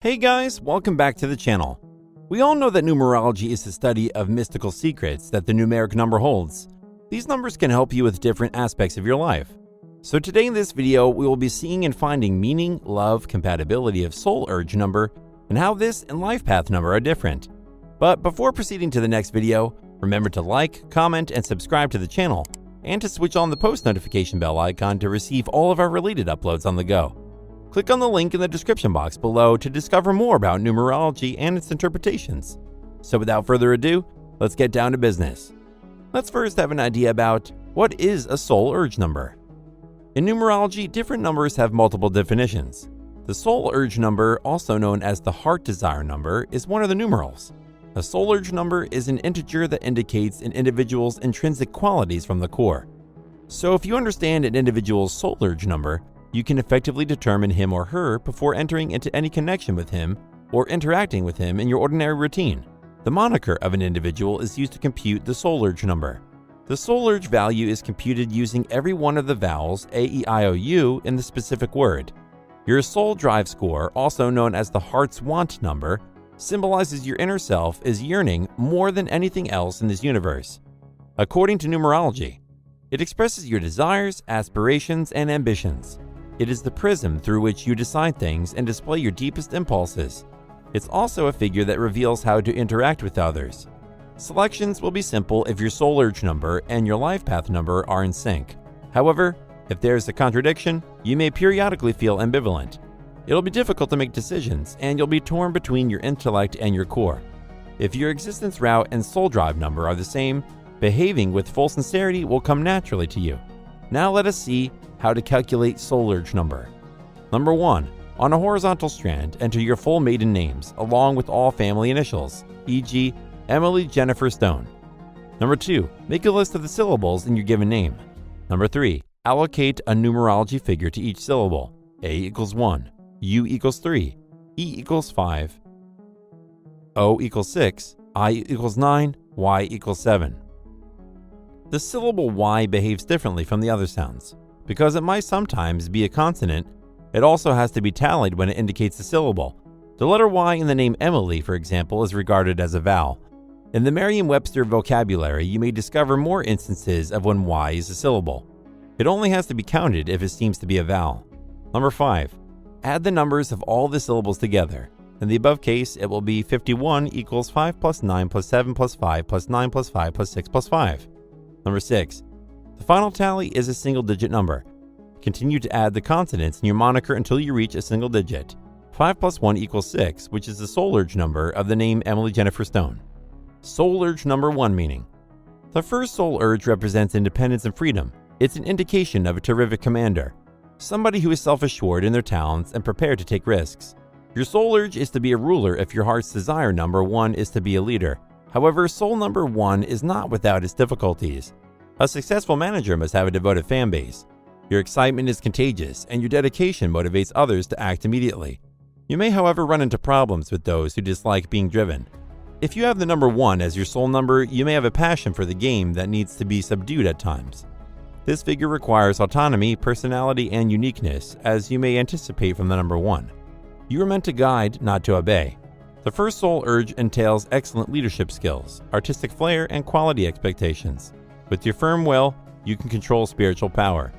Hey guys, welcome back to the channel. We all know that numerology is the study of mystical secrets that the numeric number holds. These numbers can help you with different aspects of your life. So today in this video, we will be seeing and finding meaning, love, compatibility of soul urge number, and how this and life path number are different. But before proceeding to the next video, remember to like, comment, and subscribe to the channel, and to switch on the post notification bell icon to receive all of our related uploads on the go. Click on the link in the description box below to discover more about numerology and its interpretations. So without further ado, let's get down to business. Let's first have an idea about what is a soul urge number. In numerology, different numbers have multiple definitions. The soul urge number, also known as the heart desire number, is one of the numerals. A soul urge number is an integer that indicates an individual's intrinsic qualities from the core. So if you understand an individual's soul urge number, you can effectively determine him or her before entering into any connection with him or interacting with him in your ordinary routine. The moniker of an individual is used to compute the soul urge number. The soul urge value is computed using every one of the vowels A, E, I, O, U in the specific word. Your soul drive score, also known as the heart's want number, symbolizes your inner self is yearning more than anything else in this universe. According to numerology, it expresses your desires, aspirations, and ambitions. It is the prism through which you decide things and display your deepest impulses. It's also a figure that reveals how to interact with others. Selections will be simple if your soul urge number and your life path number are in sync. However, if there is a contradiction, you may periodically feel ambivalent. It'll be difficult to make decisions, and you'll be torn between your intellect and your core. If your existence route and soul drive number are the same, behaving with full sincerity will come naturally to you. Now let us see how to calculate soul urge number. Number 1. On a horizontal strand, enter your full maiden names along with all family initials, e.g. Emily Jennifer Stone. Number 2. Make a list of the syllables in your given name. Number 3. Allocate a numerology figure to each syllable. A equals 1, U equals 3, E equals 5, O equals 6, I equals 9, Y equals 7. The syllable Y behaves differently from the other sounds. Because it might sometimes be a consonant, it also has to be tallied when it indicates a syllable. The letter Y in the name Emily, for example, is regarded as a vowel. In the Merriam-Webster vocabulary, you may discover more instances of when Y is a syllable. It only has to be counted if it seems to be a vowel. Number 5. Add the numbers of all the syllables together. In the above case, it will be 51 equals 5 plus 9 plus 7 plus 5 plus 9 plus 5 plus 6 plus 5. Number 6. The final tally is a single-digit number. Continue to add the consonants in your moniker until you reach a single digit. 5 plus 1 equals 6, which is the soul urge number of the name Emily Jennifer Stone. Soul urge number 1 meaning. The first soul urge represents independence and freedom. It's an indication of a terrific commander, somebody who is self-assured in their talents and prepared to take risks. Your soul urge is to be a ruler if your heart's desire number 1 is to be a leader. However, soul number 1 is not without its difficulties. A successful manager must have a devoted fan base. Your excitement is contagious, and your dedication motivates others to act immediately. You may, however, run into problems with those who dislike being driven. If you have the number 1 as your soul number, you may have a passion for the game that needs to be subdued at times. This figure requires autonomy, personality, and uniqueness, as you may anticipate from the number 1. You are meant to guide, not to obey. The first soul urge entails excellent leadership skills, artistic flair, and quality expectations. With your firm will, you can control spiritual power.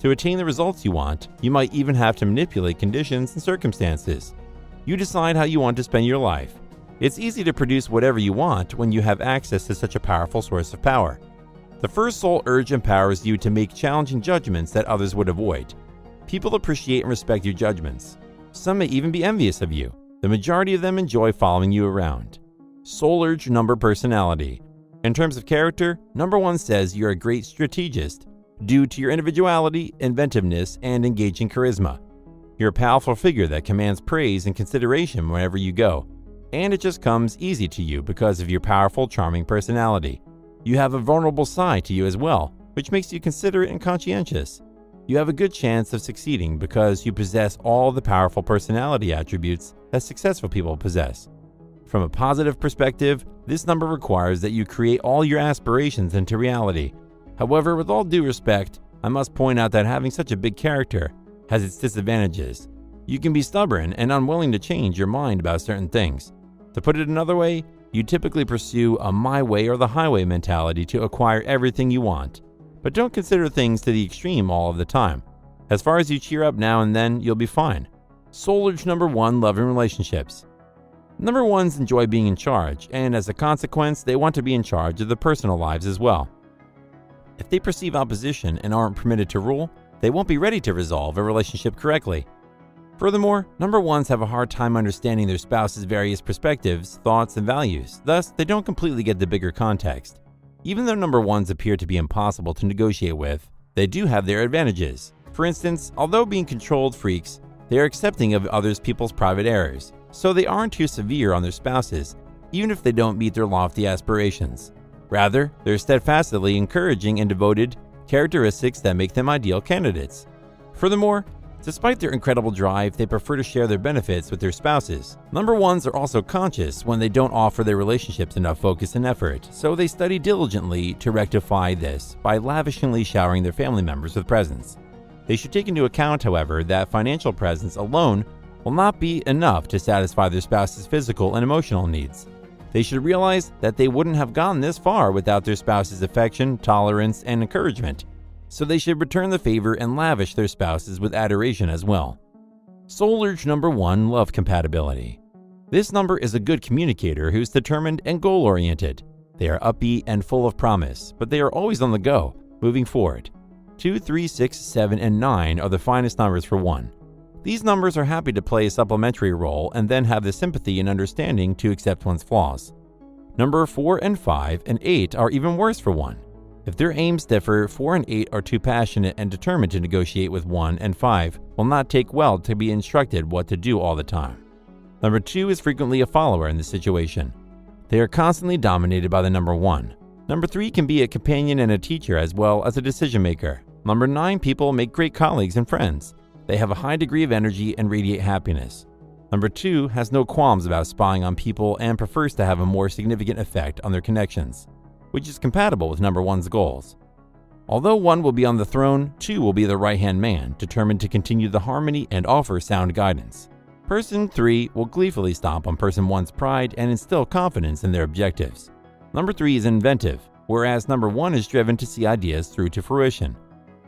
To attain the results you want, you might even have to manipulate conditions and circumstances. You decide how you want to spend your life. It's easy to produce whatever you want when you have access to such a powerful source of power. The first soul urge empowers you to make challenging judgments that others would avoid. People appreciate and respect your judgments. Some may even be envious of you. The majority of them enjoy following you around. Soul urge number personality. In terms of character, number 1 says you're a great strategist due to your individuality, inventiveness, and engaging charisma. You're a powerful figure that commands praise and consideration wherever you go, and it just comes easy to you because of your powerful, charming personality. You have a vulnerable side to you as well, which makes you considerate and conscientious. You have a good chance of succeeding because you possess all the powerful personality attributes that successful people possess. From a positive perspective, this number requires that you create all your aspirations into reality. However, with all due respect, I must point out that having such a big character has its disadvantages. You can be stubborn and unwilling to change your mind about certain things. To put it another way, you typically pursue a my way or the highway mentality to acquire everything you want, but don't consider things to the extreme all of the time. As far as you cheer up now and then, you'll be fine. Soul urge number 1, love and relationships. Number 1s enjoy being in charge, and as a consequence, they want to be in charge of their personal lives as well. If they perceive opposition and aren't permitted to rule, they won't be ready to resolve a relationship correctly. Furthermore, number 1s have a hard time understanding their spouse's various perspectives, thoughts, and values. Thus, they don't completely get the bigger context. Even though number 1s appear to be impossible to negotiate with, they do have their advantages. For instance, although being controlled freaks, they are accepting of others people's private errors, so they aren't too severe on their spouses, even if they don't meet their lofty aspirations. Rather, they're steadfastly encouraging and devoted, characteristics that make them ideal candidates. Furthermore, despite their incredible drive, they prefer to share their benefits with their spouses. Number 1s are also conscious when they don't offer their relationships enough focus and effort, so they study diligently to rectify this by lavishly showering their family members with presents. They should take into account, however, that financial presence alone will not be enough to satisfy their spouse's physical and emotional needs. They should realize that they wouldn't have gone this far without their spouse's affection, tolerance, and encouragement. So they should return the favor and lavish their spouses with adoration as well. Soul urge number 1, love compatibility. This number is a good communicator who's determined and goal-oriented. They are upbeat and full of promise, but they are always on the go, moving forward. 2, 3, 6, 7, and 9 are the finest numbers for 1. These numbers are happy to play a supplementary role and then have the sympathy and understanding to accept one's flaws. Number 4 and 5 and 8 are even worse for 1. If their aims differ, 4 and 8 are too passionate and determined to negotiate with 1, and 5 will not take well to be instructed what to do all the time. Number 2 is frequently a follower in this situation. They are constantly dominated by the number 1. Number 3 can be a companion and a teacher as well as a decision maker. Number 9 people make great colleagues and friends. They have a high degree of energy and radiate happiness. Number 2 has no qualms about spying on people and prefers to have a more significant effect on their connections, which is compatible with number 1's goals. Although 1 will be on the throne, 2 will be the right-hand man, determined to continue the harmony and offer sound guidance. Person 3 will gleefully stomp on person 1's pride and instill confidence in their objectives. Number 3 is inventive, whereas number 1 is driven to see ideas through to fruition.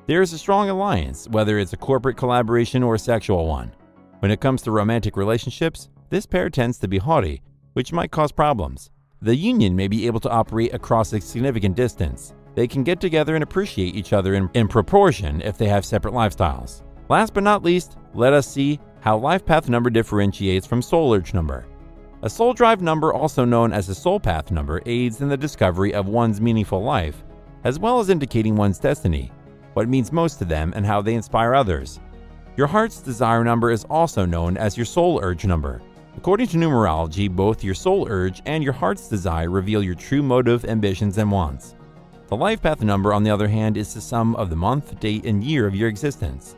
There is a strong alliance, whether it's a corporate collaboration or a sexual one. When it comes to romantic relationships, this pair tends to be haughty, which might cause problems. The union may be able to operate across a significant distance. They can get together and appreciate each other in proportion if they have separate lifestyles. Last but not least, let us see how life path number differentiates from soul urge number. A soul drive number, also known as a soul path number, aids in the discovery of one's meaningful life, as well as indicating one's destiny, what means most to them, and how they inspire others. Your heart's desire number is also known as your soul urge number. According to numerology, both your soul urge and your heart's desire reveal your true motive, ambitions, and wants. The life path number, on the other hand, is the sum of the month, date, and year of your existence.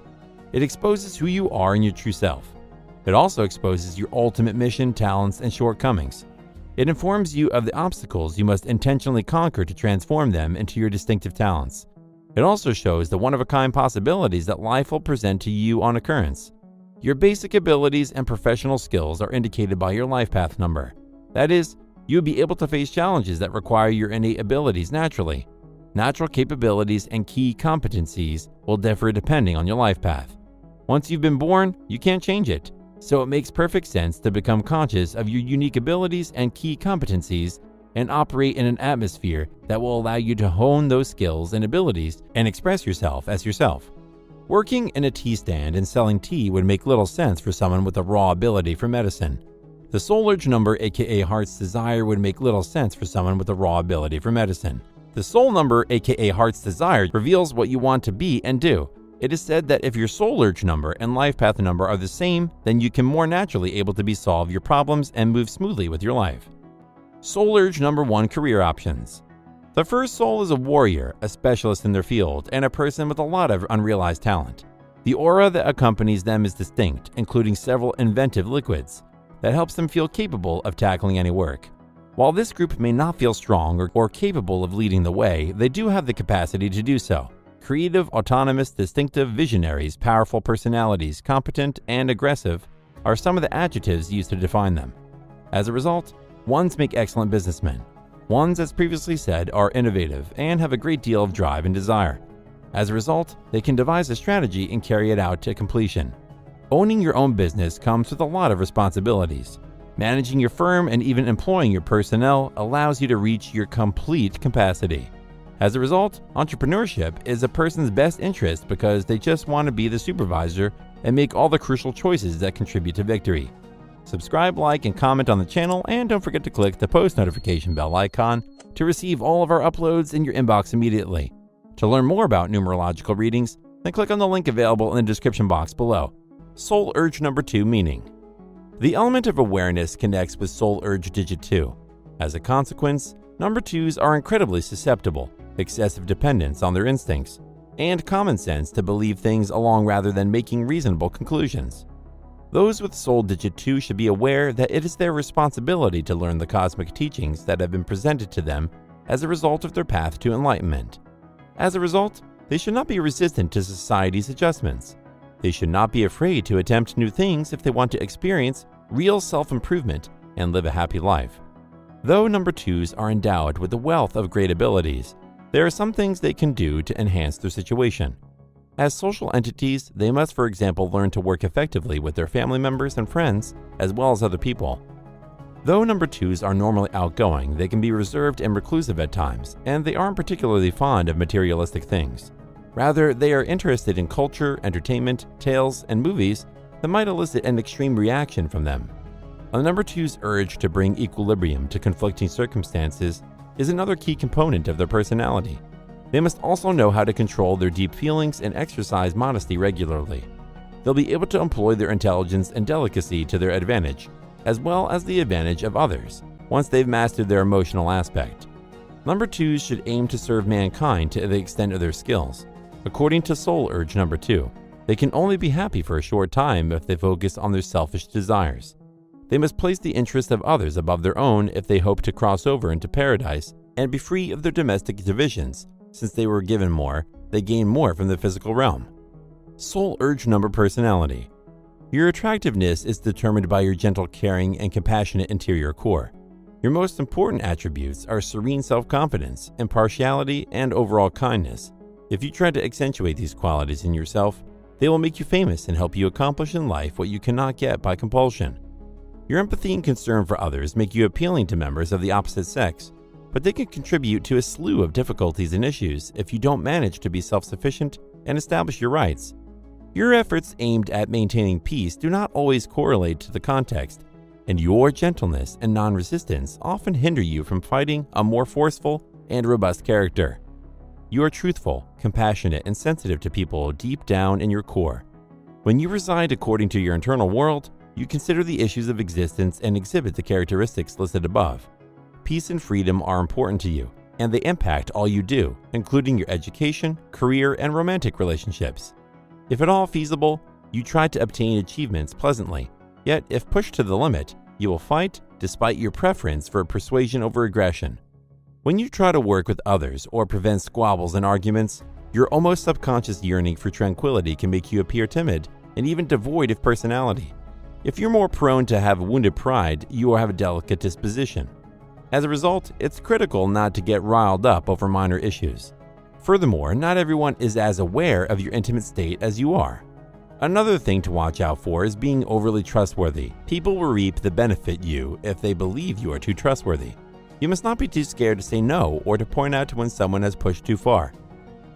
It exposes who you are and your true self. It also exposes your ultimate mission, talents, and shortcomings. It informs you of the obstacles you must intentionally conquer to transform them into your distinctive talents. It also shows the one-of-a-kind possibilities that life will present to you on occurrence. Your basic abilities and professional skills are indicated by your life path number. That is, you'll be able to face challenges that require your innate abilities naturally. Natural capabilities and key competencies will differ depending on your life path. Once you've been born, you can't change it, so it makes perfect sense to become conscious of your unique abilities and key competencies and operate in an atmosphere that will allow you to hone those skills and abilities and express yourself as yourself. Working in a tea stand and selling tea would make little sense for someone with a raw ability for medicine. The soul urge number, aka heart's desire, would make little sense for someone with a raw ability for medicine. The soul number, aka heart's desire, reveals what you want to be and do. It is said that if your soul urge number and life path number are the same, then you can more naturally able to solve your problems and move smoothly with your life. Soul urge number 1, career options. The first soul is a warrior, a specialist in their field, and a person with a lot of unrealized talent. The aura that accompanies them is distinct, including several inventive liquids that helps them feel capable of tackling any work. While this group may not feel strong or capable of leading the way, they do have the capacity to do so. Creative, autonomous, distinctive, visionaries, powerful personalities, competent, and aggressive are some of the adjectives used to define them. As a result, ones make excellent businessmen. Ones, as previously said, are innovative and have a great deal of drive and desire. As a result, they can devise a strategy and carry it out to completion. Owning your own business comes with a lot of responsibilities. Managing your firm and even employing your personnel allows you to reach your complete capacity. As a result, entrepreneurship is a person's best interest because they just want to be the supervisor and make all the crucial choices that contribute to victory. Subscribe, like, and comment on the channel, and don't forget to click the post notification bell icon to receive all of our uploads in your inbox immediately. To learn more about numerological readings, then click on the link available in the description box below. Soul Urge number 2 meaning. The element of awareness connects with Soul Urge digit 2. As a consequence, number 2s are incredibly susceptible, excessive dependence on their instincts, and common sense to believe things along rather than making reasonable conclusions. Those with Soul digit 2 should be aware that it is their responsibility to learn the cosmic teachings that have been presented to them as a result of their path to enlightenment. As a result, they should not be resistant to society's adjustments. They should not be afraid to attempt new things if they want to experience real self-improvement and live a happy life. Though number 2s are endowed with a wealth of great abilities, there are some things they can do to enhance their situation. As social entities, they must, for example, learn to work effectively with their family members and friends, as well as other people. Though number 2s are normally outgoing, they can be reserved and reclusive at times, and they aren't particularly fond of materialistic things. Rather, they are interested in culture, entertainment, tales, and movies that might elicit an extreme reaction from them. A number 2's urge to bring equilibrium to conflicting circumstances is another key component of their personality. They must also know how to control their deep feelings and exercise modesty regularly. They'll be able to employ their intelligence and delicacy to their advantage, as well as the advantage of others, once they've mastered their emotional aspect. Number 2s should aim to serve mankind to the extent of their skills. According to Soul Urge number 2, they can only be happy for a short time if they focus on their selfish desires. They must place the interests of others above their own if they hope to cross over into paradise and be free of their domestic divisions. Since they were given more, they gain more from the physical realm. Soul Urge number personality. Your attractiveness is determined by your gentle, caring, and compassionate interior core. Your most important attributes are serene self-confidence, impartiality, and overall kindness. If you try to accentuate these qualities in yourself, they will make you famous and help you accomplish in life what you cannot get by compulsion. Your empathy and concern for others make you appealing to members of the opposite sex, but they can contribute to a slew of difficulties and issues if you don't manage to be self-sufficient and establish your rights. Your efforts aimed at maintaining peace do not always correlate to the context, and your gentleness and non-resistance often hinder you from fighting a more forceful and robust character. You are truthful, compassionate, and sensitive to people deep down in your core. When you reside according to your internal world, you consider the issues of existence and exhibit the characteristics listed above. Peace and freedom are important to you, and they impact all you do, including your education, career, and romantic relationships. If at all feasible, you try to obtain achievements pleasantly, yet if pushed to the limit, you will fight despite your preference for persuasion over aggression. When you try to work with others or prevent squabbles and arguments, your almost subconscious yearning for tranquility can make you appear timid and even devoid of personality. If you're more prone to have wounded pride, you will have a delicate disposition. As a result, it's critical not to get riled up over minor issues. Furthermore, not everyone is as aware of your intimate state as you are. Another thing to watch out for is being overly trustworthy. People will reap the benefit you if they believe you are too trustworthy. You must not be too scared to say no or to point out when someone has pushed too far.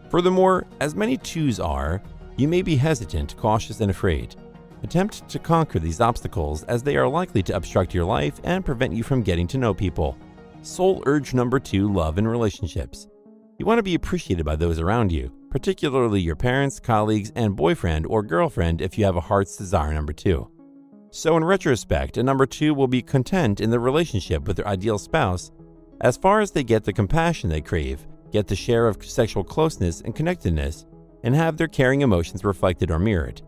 Furthermore, as many 2s are, you may be hesitant, cautious, and afraid. Attempt to conquer these obstacles as they are likely to obstruct your life and prevent you from getting to know people. Soul Urge number 2, love and relationships. You want to be appreciated by those around you, particularly your parents, colleagues, and boyfriend or girlfriend if you have a heart's desire number 2. So in retrospect, a number 2 will be content in the relationship with their ideal spouse as far as they get the compassion they crave, get the share of sexual closeness and connectedness, and have their caring emotions reflected or mirrored.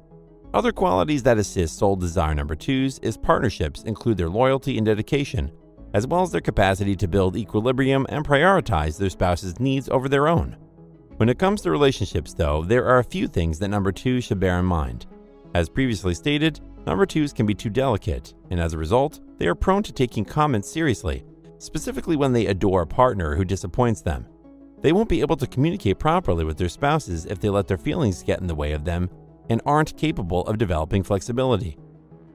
Other qualities that assist soul desire number 2s is partnerships include their loyalty and dedication, as well as their capacity to build equilibrium and prioritize their spouse's needs over their own. When it comes to relationships, though, there are a few things that number 2 should bear in mind. As previously stated, number 2s can be too delicate, and as a result, they are prone to taking comments seriously, specifically when they adore a partner who disappoints them. They won't be able to communicate properly with their spouses if they let their feelings get in the way of them and aren't capable of developing flexibility.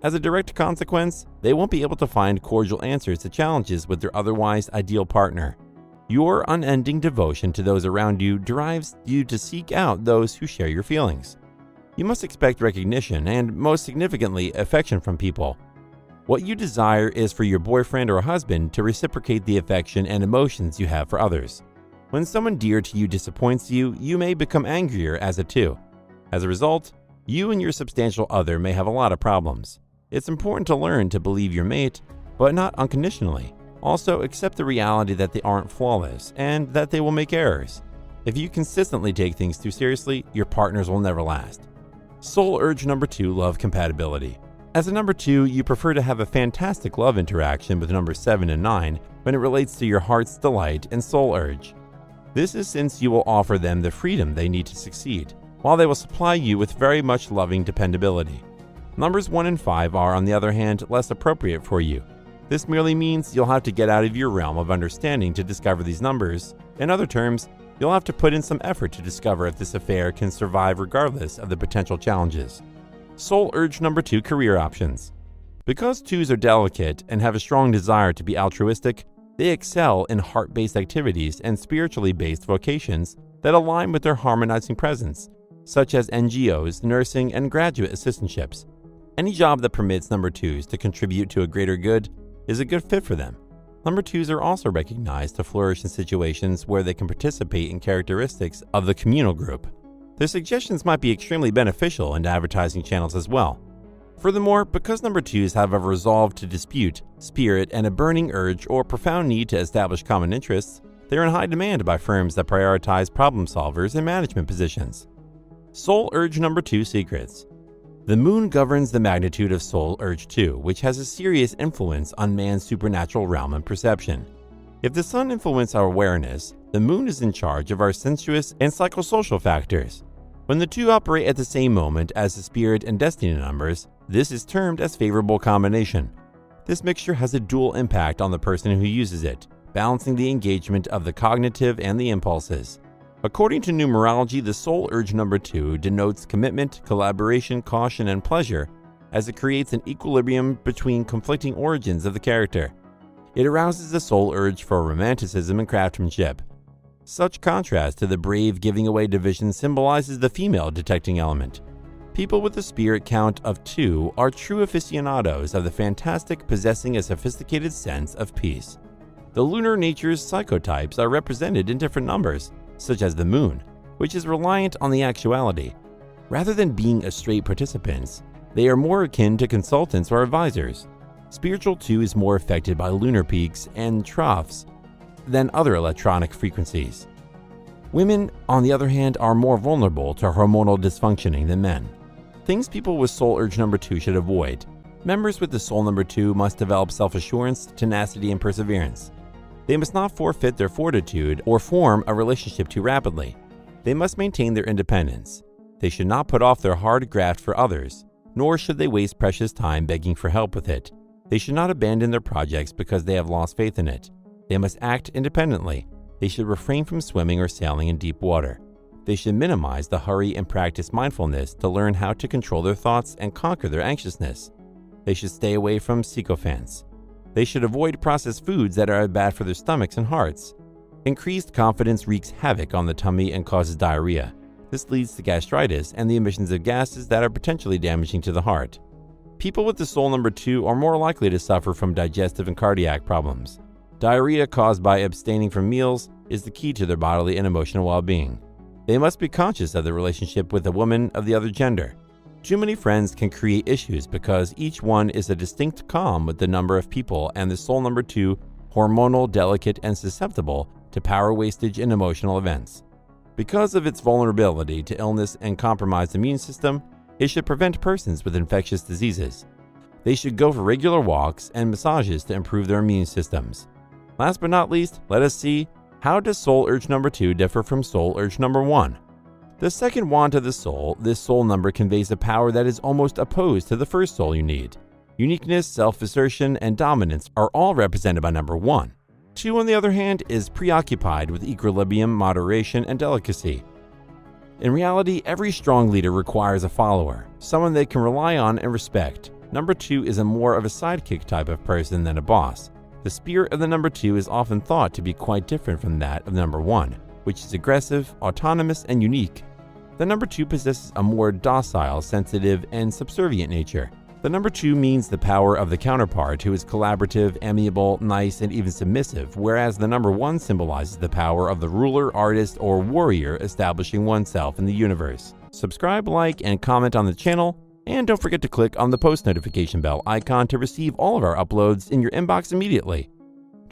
As a direct consequence, they won't be able to find cordial answers to challenges with their otherwise ideal partner. Your unending devotion to those around you drives you to seek out those who share your feelings. You must expect recognition and, most significantly, affection from people. What you desire is for your boyfriend or husband to reciprocate the affection and emotions you have for others. When someone dear to you disappoints you, you may become angrier as a 2. As a result, you and your substantial other may have a lot of problems. It's important to learn to believe your mate, but not unconditionally. Also, accept the reality that they aren't flawless and that they will make errors. If you consistently take things too seriously, your partners will never last. Soul urge number 2, love compatibility. As a number 2, you prefer to have a fantastic love interaction with number 7 and 9 when it relates to your heart's delight and soul urge. This is since you will offer them the freedom they need to succeed, while they will supply you with very much loving dependability. Numbers 1 and 5 are, on the other hand, less appropriate for you. This merely means you'll have to get out of your realm of understanding to discover these numbers. In other terms, you'll have to put in some effort to discover if this affair can survive regardless of the potential challenges. Soul urge number 2, career options. Because 2s are delicate and have a strong desire to be altruistic, they excel in heart-based activities and spiritually based vocations that align with their harmonizing presence, such as NGOs, nursing, and graduate assistantships. Any job that permits number 2s to contribute to a greater good is a good fit for them. Number 2s are also recognized to flourish in situations where they can participate in characteristics of the communal group. Their suggestions might be extremely beneficial in advertising channels as well. Furthermore, because number 2s have a resolve to dispute, spirit, and a burning urge or profound need to establish common interests, they are in high demand by firms that prioritize problem solvers in management positions. Soul urge number 2, secrets. The moon governs the magnitude of soul urge 2, which has a serious influence on man's supernatural realm and perception. If the sun influences our awareness, the moon is in charge of our sensuous and psychosocial factors. When the two operate at the same moment as the spirit and destiny numbers, this is termed as favorable combination. This mixture has a dual impact on the person who uses it, balancing the engagement of the cognitive and the impulses. According to numerology, the soul urge number 2 denotes commitment, collaboration, caution, and pleasure, as it creates an equilibrium between conflicting origins of the character. It arouses the soul urge for romanticism and craftsmanship. Such contrast to the brave giving away division symbolizes the female detecting element. People with a spirit count of 2 are true aficionados of the fantastic, possessing a sophisticated sense of peace. The lunar nature's psychotypes are represented in different numbers, such as the moon, which is reliant on the actuality. Rather than being straight participants, they are more akin to consultants or advisors. Spiritual 2 is more affected by lunar peaks and troughs than other electronic frequencies. Women, on the other hand, are more vulnerable to hormonal dysfunctioning than men. Things people with soul urge number 2 should avoid. Members with the soul number 2 must develop self-assurance, tenacity, and perseverance. They must not forfeit their fortitude or form a relationship too rapidly. They must maintain their independence. They should not put off their hard graft for others, nor should they waste precious time begging for help with it. They should not abandon their projects because they have lost faith in it. They must act independently. They should refrain from swimming or sailing in deep water. They should minimize the hurry and practice mindfulness to learn how to control their thoughts and conquer their anxiousness. They should stay away from sycophants. They should avoid processed foods that are bad for their stomachs and hearts. Increased confidence wreaks havoc on the tummy and causes diarrhea. This leads to gastritis and the emissions of gases that are potentially damaging to the heart. People with the soul number 2 are more likely to suffer from digestive and cardiac problems. Diarrhea caused by abstaining from meals is the key to their bodily and emotional well-being. They must be conscious of the relationship with a woman of the other gender. Too many friends can create issues because each one is a distinct calm with the number of people, and the soul number 2 hormonal, delicate, and susceptible to power wastage and emotional events. Because of its vulnerability to illness and compromised immune system, it should prevent persons with infectious diseases. They should go for regular walks and massages to improve their immune systems. Last but not least, let us see How does soul urge number 2 differ from soul urge number 1? The second want of the soul, this soul number conveys a power that is almost opposed to the first soul you need. Uniqueness, self-assertion, and dominance are all represented by number 1. 2, on the other hand, is preoccupied with equilibrium, moderation, and delicacy. In reality, every strong leader requires a follower, someone they can rely on and respect. Number 2 is more of a sidekick type of person than a boss. The spirit of the number 2 is often thought to be quite different from that of number 1, which is aggressive, autonomous, and unique. The number 2 possesses a more docile, sensitive, and subservient nature. The number 2 means the power of the counterpart, who is collaborative, amiable, nice, and even submissive, whereas the number 1 symbolizes the power of the ruler, artist, or warrior establishing oneself in the universe. Subscribe, like, and comment on the channel, and don't forget to click on the post notification bell icon to receive all of our uploads in your inbox immediately.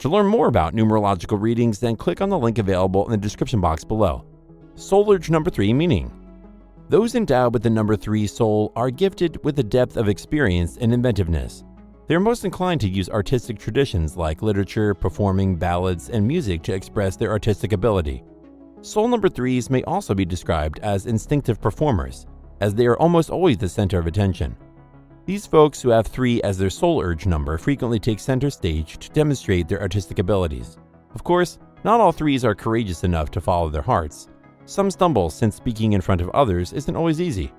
To learn more about numerological readings, then click on the link available in the description box below. Soul urge number 3 meaning. Those endowed with the number 3 soul are gifted with a depth of experience and inventiveness. They are most inclined to use artistic traditions like literature, performing, ballads, and music to express their artistic ability. Soul number 3s may also be described as instinctive performers, as they are almost always the center of attention. These folks who have 3 as their soul urge number frequently take center stage to demonstrate their artistic abilities. Of course, not all 3s are courageous enough to follow their hearts. Some stumble since speaking in front of others isn't always easy.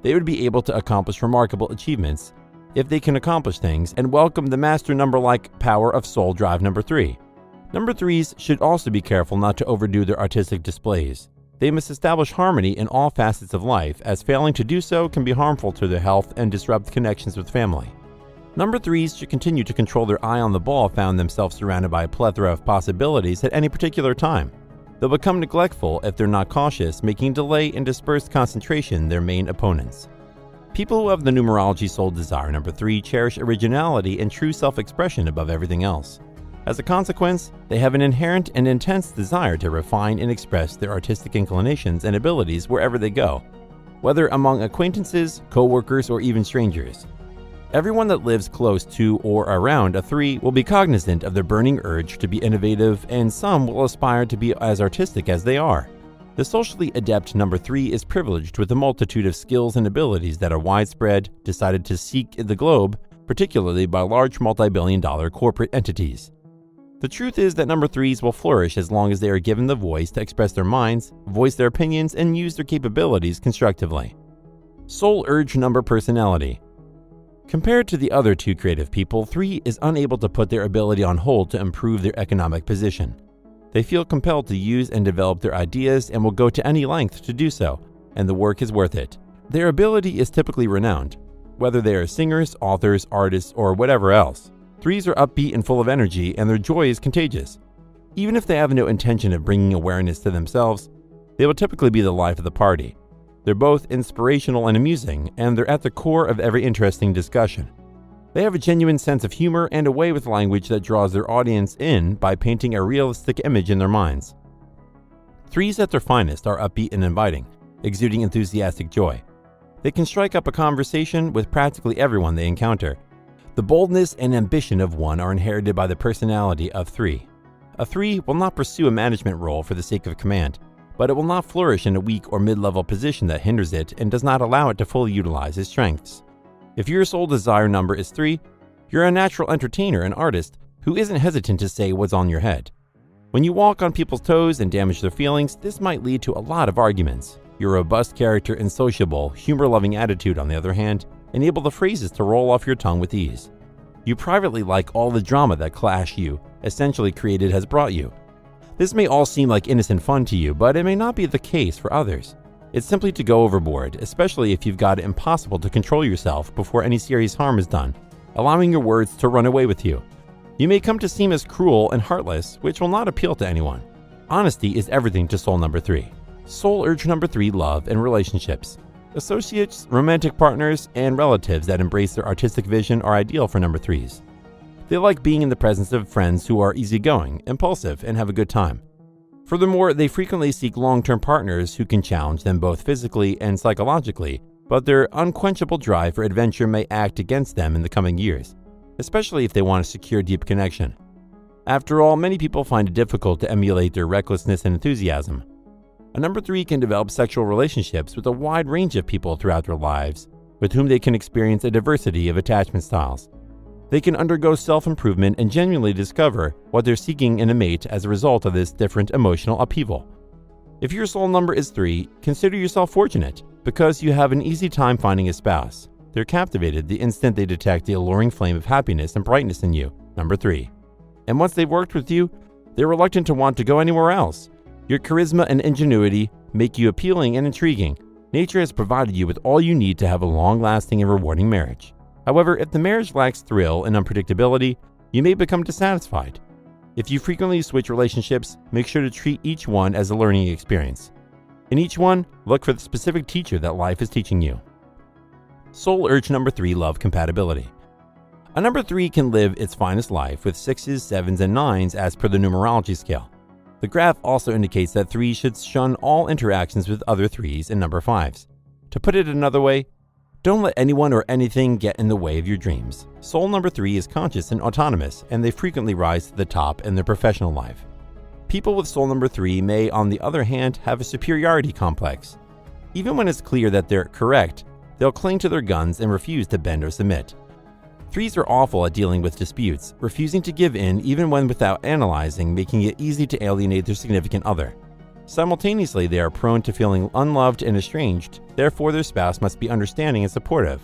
They would be able to accomplish remarkable achievements if they can accomplish things and welcome the master number-like power of soul drive number 3. Number 3s should also be careful not to overdo their artistic displays. They must establish harmony in all facets of life, as failing to do so can be harmful to their health and disrupt connections with family. Number 3s should continue to control their eye on the ball, found themselves surrounded by a plethora of possibilities at any particular time. They'll become neglectful if they're not cautious, making delay and dispersed concentration their main opponents. People who have the numerology soul desire number 3 cherish originality and true self-expression above everything else. As a consequence, they have an inherent and intense desire to refine and express their artistic inclinations and abilities wherever they go, whether among acquaintances, co-workers, or even strangers. Everyone that lives close to or around a 3 will be cognizant of their burning urge to be innovative, and some will aspire to be as artistic as they are. The socially adept number 3 is privileged with a multitude of skills and abilities that are widespread, decided to seek the globe, particularly by large multi-billion-dollar corporate entities. The truth is that number 3s will flourish as long as they are given the voice to express their minds, voice their opinions, and use their capabilities constructively. Soul urge number personality. Compared to the other 2 creative people, 3 is unable to put their ability on hold to improve their economic position. They feel compelled to use and develop their ideas and will go to any length to do so, and the work is worth it. Their ability is typically renowned, whether they are singers, authors, artists, or whatever else. 3s are upbeat and full of energy, and their joy is contagious. Even if they have no intention of bringing awareness to themselves, they will typically be the life of the party. They're both inspirational and amusing, and they're at the core of every interesting discussion. They have a genuine sense of humor and a way with language that draws their audience in by painting a realistic image in their minds. 3s at their finest are upbeat and inviting, exuding enthusiastic joy. They can strike up a conversation with practically everyone they encounter. The boldness and ambition of 1 are inherited by the personality of 3. A 3 will not pursue a management role for the sake of command, but it will not flourish in a weak or mid-level position that hinders it and does not allow it to fully utilize its strengths. If your soul desire number is 3, you're a natural entertainer and artist who isn't hesitant to say what's on your head. When you walk on people's toes and damage their feelings, this might lead to a lot of arguments. Your robust character and sociable, humor-loving attitude, on the other hand, enable the phrases to roll off your tongue with ease. You privately like all the drama that clash you, essentially created, has brought you. This may all seem like innocent fun to you, but it may not be the case for others. It's simply to go overboard, especially if you've got it impossible to control yourself before any serious harm is done, allowing your words to run away with you. You may come to seem as cruel and heartless, which will not appeal to anyone. Honesty is everything to soul number 3. Soul urge number 3, love and relationships. Associates, romantic partners, and relatives that embrace their artistic vision are ideal for number 3s. They like being in the presence of friends who are easygoing, impulsive, and have a good time. Furthermore, they frequently seek long-term partners who can challenge them both physically and psychologically, but their unquenchable drive for adventure may act against them in the coming years, especially if they want to secure deep connection. After all, many people find it difficult to emulate their recklessness and enthusiasm. A number 3 can develop sexual relationships with a wide range of people throughout their lives, with whom they can experience a diversity of attachment styles. They can undergo self-improvement and genuinely discover what they're seeking in a mate as a result of this different emotional upheaval. If your soul number is 3, consider yourself fortunate because you have an easy time finding a spouse. They're captivated the instant they detect the alluring flame of happiness and brightness in you, number 3. And once they've worked with you, they're reluctant to want to go anywhere else. Your charisma and ingenuity make you appealing and intriguing. Nature has provided you with all you need to have a long-lasting and rewarding marriage. However, if the marriage lacks thrill and unpredictability, you may become dissatisfied. If you frequently switch relationships, make sure to treat each one as a learning experience. In each one, look for the specific teacher that life is teaching you. Soul urge number 3, love compatibility. A number 3 can live its finest life with 6s, 7s, and 9s as per the numerology scale. The graph also indicates that 3s should shun all interactions with other 3s and number 5s. To put it another way, don't let anyone or anything get in the way of your dreams. Soul number 3 is conscious and autonomous, and they frequently rise to the top in their professional life. People with soul number 3 may, on the other hand, have a superiority complex. Even when it's clear that they're correct, they'll cling to their guns and refuse to bend or submit. 3s are awful at dealing with disputes, refusing to give in even when without analyzing, making it easy to alienate their significant other. Simultaneously, they are prone to feeling unloved and estranged, therefore their spouse must be understanding and supportive.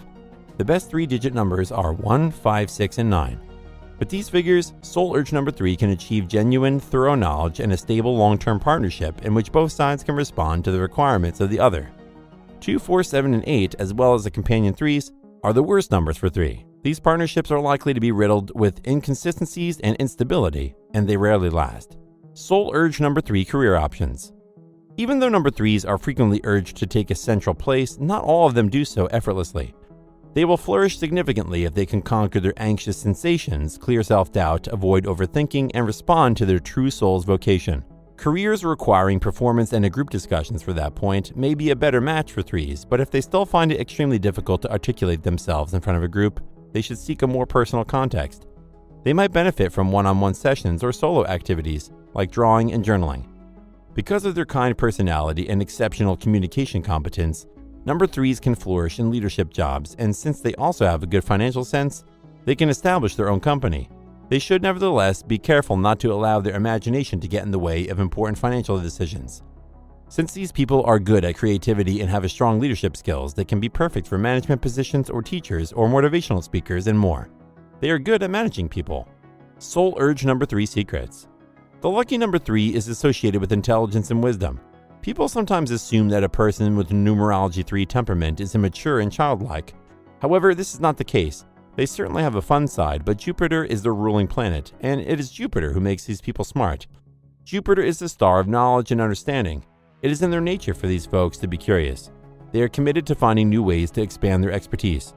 The best 3-digit numbers are 1, 5, 6, and 9. With these figures, soul urge number 3 can achieve genuine, thorough knowledge and a stable long-term partnership in which both sides can respond to the requirements of the other. 2, 4, 7, and 8, as well as the companion 3s, are the worst numbers for 3. These partnerships are likely to be riddled with inconsistencies and instability, and they rarely last. Soul urge number 3, career options. Even though number 3s are frequently urged to take a central place, not all of them do so effortlessly. They will flourish significantly if they can conquer their anxious sensations, clear self-doubt, avoid overthinking, and respond to their true soul's vocation. Careers requiring performance and group discussions for that point may be a better match for 3s, but if they still find it extremely difficult to articulate themselves in front of a group, they should seek a more personal context. They might benefit from one-on-one sessions or solo activities, like drawing and journaling. Because of their kind personality and exceptional communication competence, number 3s can flourish in leadership jobs, and since they also have a good financial sense, they can establish their own company. They should nevertheless be careful not to allow their imagination to get in the way of important financial decisions. Since these people are good at creativity and have a strong leadership skills, they can be perfect for management positions or teachers or motivational speakers and more. They are good at managing people. Soul urge number 3, secrets. The lucky number 3 is associated with intelligence and wisdom. People sometimes assume that a person with numerology 3 temperament is immature and childlike. However, this is not the case. They certainly have a fun side, but Jupiter is their ruling planet, and it is Jupiter who makes these people smart. Jupiter is the star of knowledge and understanding. It is in their nature for these folks to be curious. They are committed to finding new ways to expand their expertise.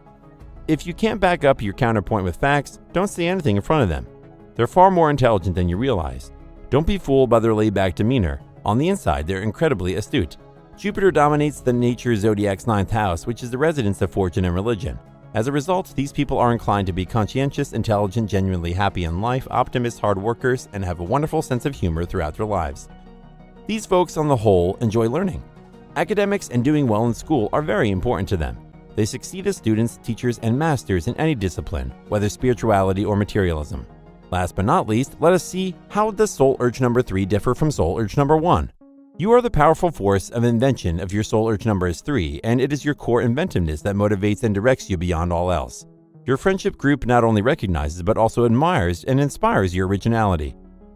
If you can't back up your counterpoint with facts, don't say anything in front of them. They're far more intelligent than you realize. Don't be fooled by their laid-back demeanor. On the inside, they're incredibly astute. Jupiter dominates the nature zodiac's 9th house, which is the residence of fortune and religion. As a result, these people are inclined to be conscientious, intelligent, genuinely happy in life, optimists, hard workers, and have a wonderful sense of humor throughout their lives. These folks, on the whole, enjoy learning. Academics and doing well in school are very important to them. They succeed as students, teachers, and masters in any discipline, whether spirituality or materialism. Last but not least, let us see how does soul urge number 3 differ from soul urge number 1. You are the powerful force of invention of your soul urge number is 3, and it is your core inventiveness that motivates and directs you beyond all else. Your friendship group not only recognizes but also admires and inspires your originality.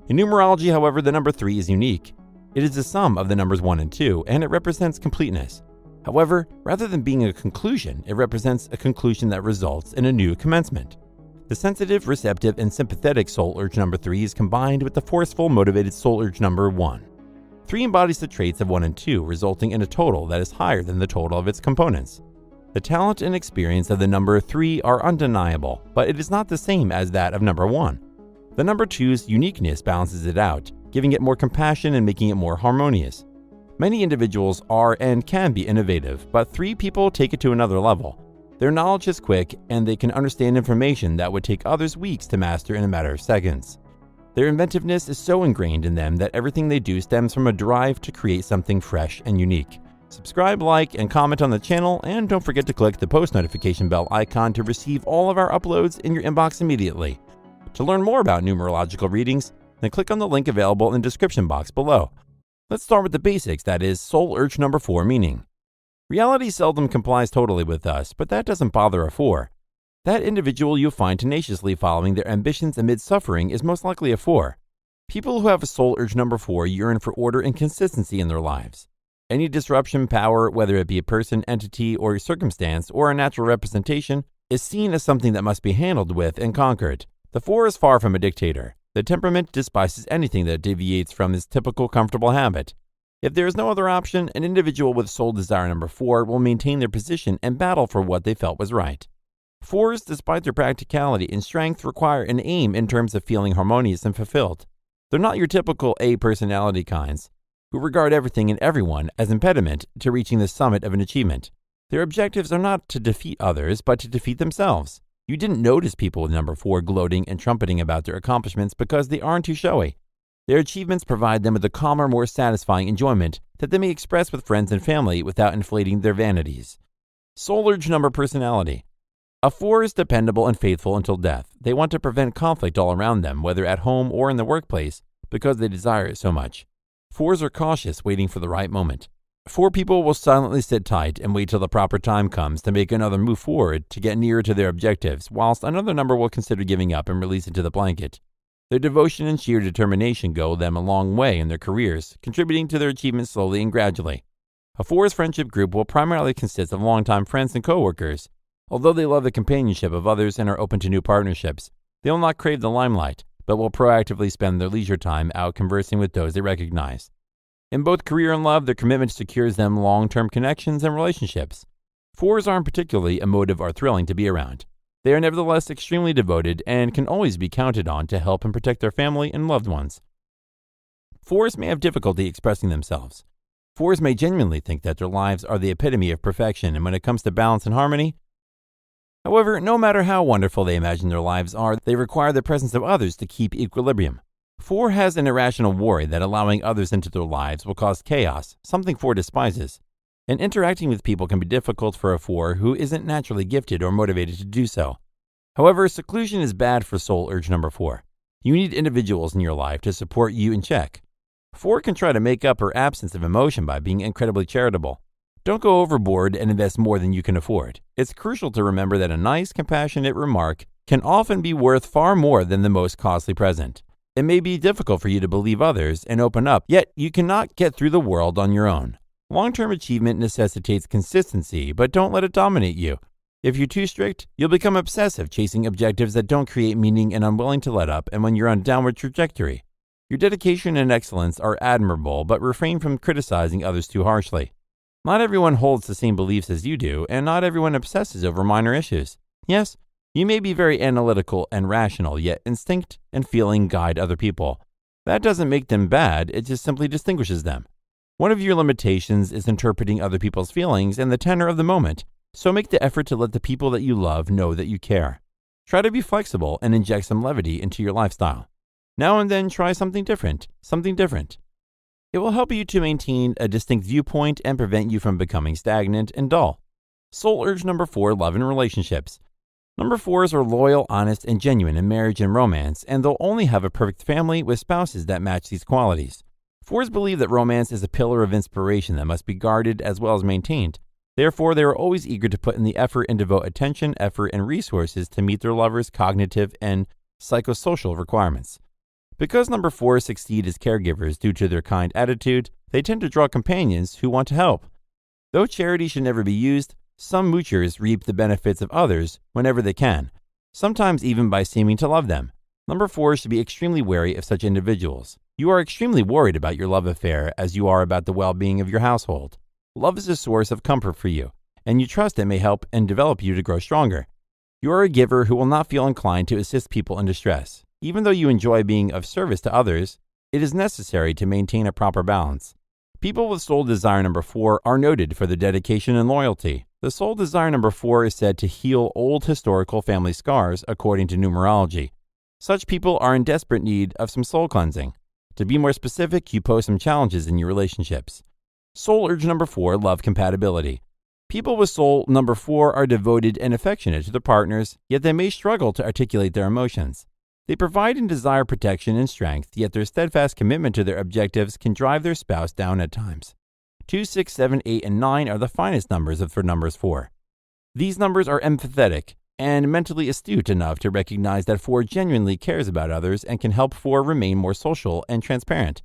In numerology, however, the number 3 is unique. It is the sum of the numbers 1 and 2, and it represents completeness. However, rather than being a conclusion, it represents a conclusion that results in a new commencement. The sensitive, receptive, and sympathetic soul urge number 3 is combined with the forceful, motivated soul urge number 1. 3 embodies the traits of 1 and 2, resulting in a total that is higher than the total of its components. The talent and experience of the number 3 are undeniable, but it is not the same as that of number 1. The number 2's uniqueness balances it out, giving it more compassion and making it more harmonious. Many individuals are and can be innovative, but 3 people take it to another level. Their knowledge is quick, and they can understand information that would take others weeks to master in a matter of seconds. Their inventiveness is so ingrained in them that everything they do stems from a drive to create something fresh and unique. Subscribe, like, and comment on the channel, and don't forget to click the post notification bell icon to receive all of our uploads in your inbox immediately. To learn more about numerological readings, then click on the link available in the description box below. Let's start with the basics, that is, soul urge number 4 meaning. Reality seldom complies totally with us, but that doesn't bother a 4. That individual you'll find tenaciously following their ambitions amid suffering is most likely a 4. People who have a soul urge number 4 yearn for order and consistency in their lives. Any disruption, power, whether it be a person, entity, or a circumstance, or a natural representation, is seen as something that must be handled with and conquered. The 4 is far from a dictator. The temperament despises anything that deviates from his typical comfortable habit. If there is no other option, an individual with soul desire number 4 will maintain their position and battle for what they felt was right. 4s, despite their practicality and strength, require an aim in terms of feeling harmonious and fulfilled. They're not your typical A personality kinds, who regard everything and everyone as impediment to reaching the summit of an achievement. Their objectives are not to defeat others, but to defeat themselves. You didn't notice people with number 4 gloating and trumpeting about their accomplishments because they aren't too showy. Their achievements provide them with a calmer, more satisfying enjoyment that they may express with friends and family without inflating their vanities. Soul urge number personality. A 4 is dependable and faithful until death. They want to prevent conflict all around them, whether at home or in the workplace, because they desire it so much. 4s are cautious, waiting for the right moment. 4 people will silently sit tight and wait till the proper time comes to make another move forward to get nearer to their objectives, whilst another number will consider giving up and release into the blanket. Their devotion and sheer determination go them a long way in their careers, contributing to their achievements slowly and gradually. A 4's friendship group will primarily consist of longtime friends and co-workers. Although they love the companionship of others and are open to new partnerships, they will not crave the limelight, but will proactively spend their leisure time out conversing with those they recognize. In both career and love, their commitment secures them long-term connections and relationships. 4s aren't particularly emotive or thrilling to be around. They are nevertheless extremely devoted and can always be counted on to help and protect their family and loved ones. 4s may have difficulty expressing themselves. 4s may genuinely think that their lives are the epitome of perfection, and when it comes to balance and harmony, however, no matter how wonderful they imagine their lives are, they require the presence of others to keep equilibrium. 4 has an irrational worry that allowing others into their lives will cause chaos, something 4 despises. And interacting with people can be difficult for a 4 who isn't naturally gifted or motivated to do so. However, seclusion is bad for soul urge number 4. You need individuals in your life to support you in check. 4 can try to make up her absence of emotion by being incredibly charitable. Don't go overboard and invest more than you can afford. It's crucial to remember that a nice, compassionate remark can often be worth far more than the most costly present. It may be difficult for you to believe others and open up, yet you cannot get through the world on your own. Long-term achievement necessitates consistency, but don't let it dominate you. If you're too strict, you'll become obsessive, chasing objectives that don't create meaning and unwilling to let up, and when you're on a downward trajectory. Your dedication and excellence are admirable, but refrain from criticizing others too harshly. Not everyone holds the same beliefs as you do, and not everyone obsesses over minor issues. Yes, you may be very analytical and rational, yet instinct and feeling guide other people. That doesn't make them bad, it just simply distinguishes them. One of your limitations is interpreting other people's feelings and the tenor of the moment, so make the effort to let the people that you love know that you care. Try to be flexible and inject some levity into your lifestyle. Now and then try something different. It will help you to maintain a distinct viewpoint and prevent you from becoming stagnant and dull. Soul urge number 4, love and relationships. Number 4s are loyal, honest, and genuine in marriage and romance, and they'll only have a perfect family with spouses that match these qualities. 4s believe that romance is a pillar of inspiration that must be guarded as well as maintained. Therefore, they are always eager to put in the effort and devote attention, effort, and resources to meet their lovers' cognitive and psychosocial requirements. Because number 4s succeed as caregivers due to their kind attitude, they tend to draw companions who want to help. Though charity should never be used, some moochers reap the benefits of others whenever they can, sometimes even by seeming to love them. Number 4s should be extremely wary of such individuals. You are extremely worried about your love affair as you are about the well-being of your household. Love is a source of comfort for you, and you trust it may help and develop you to grow stronger. You are a giver who will not feel inclined to assist people in distress. Even though you enjoy being of service to others, it is necessary to maintain a proper balance. People with soul desire number 4 are noted for their dedication and loyalty. The soul desire number 4 is said to heal old historical family scars, according to numerology. Such people are in desperate need of some soul cleansing. To be more specific, you pose some challenges in your relationships. Soul urge number 4, love compatibility. People with soul number 4 are devoted and affectionate to their partners, yet they may struggle to articulate their emotions. They provide and desire protection and strength, yet their steadfast commitment to their objectives can drive their spouse down at times. 2, 6, 7, 8, and 9 are the finest numbers for numbers 4. These numbers are empathetic and mentally astute enough to recognize that 4 genuinely cares about others and can help 4 remain more social and transparent.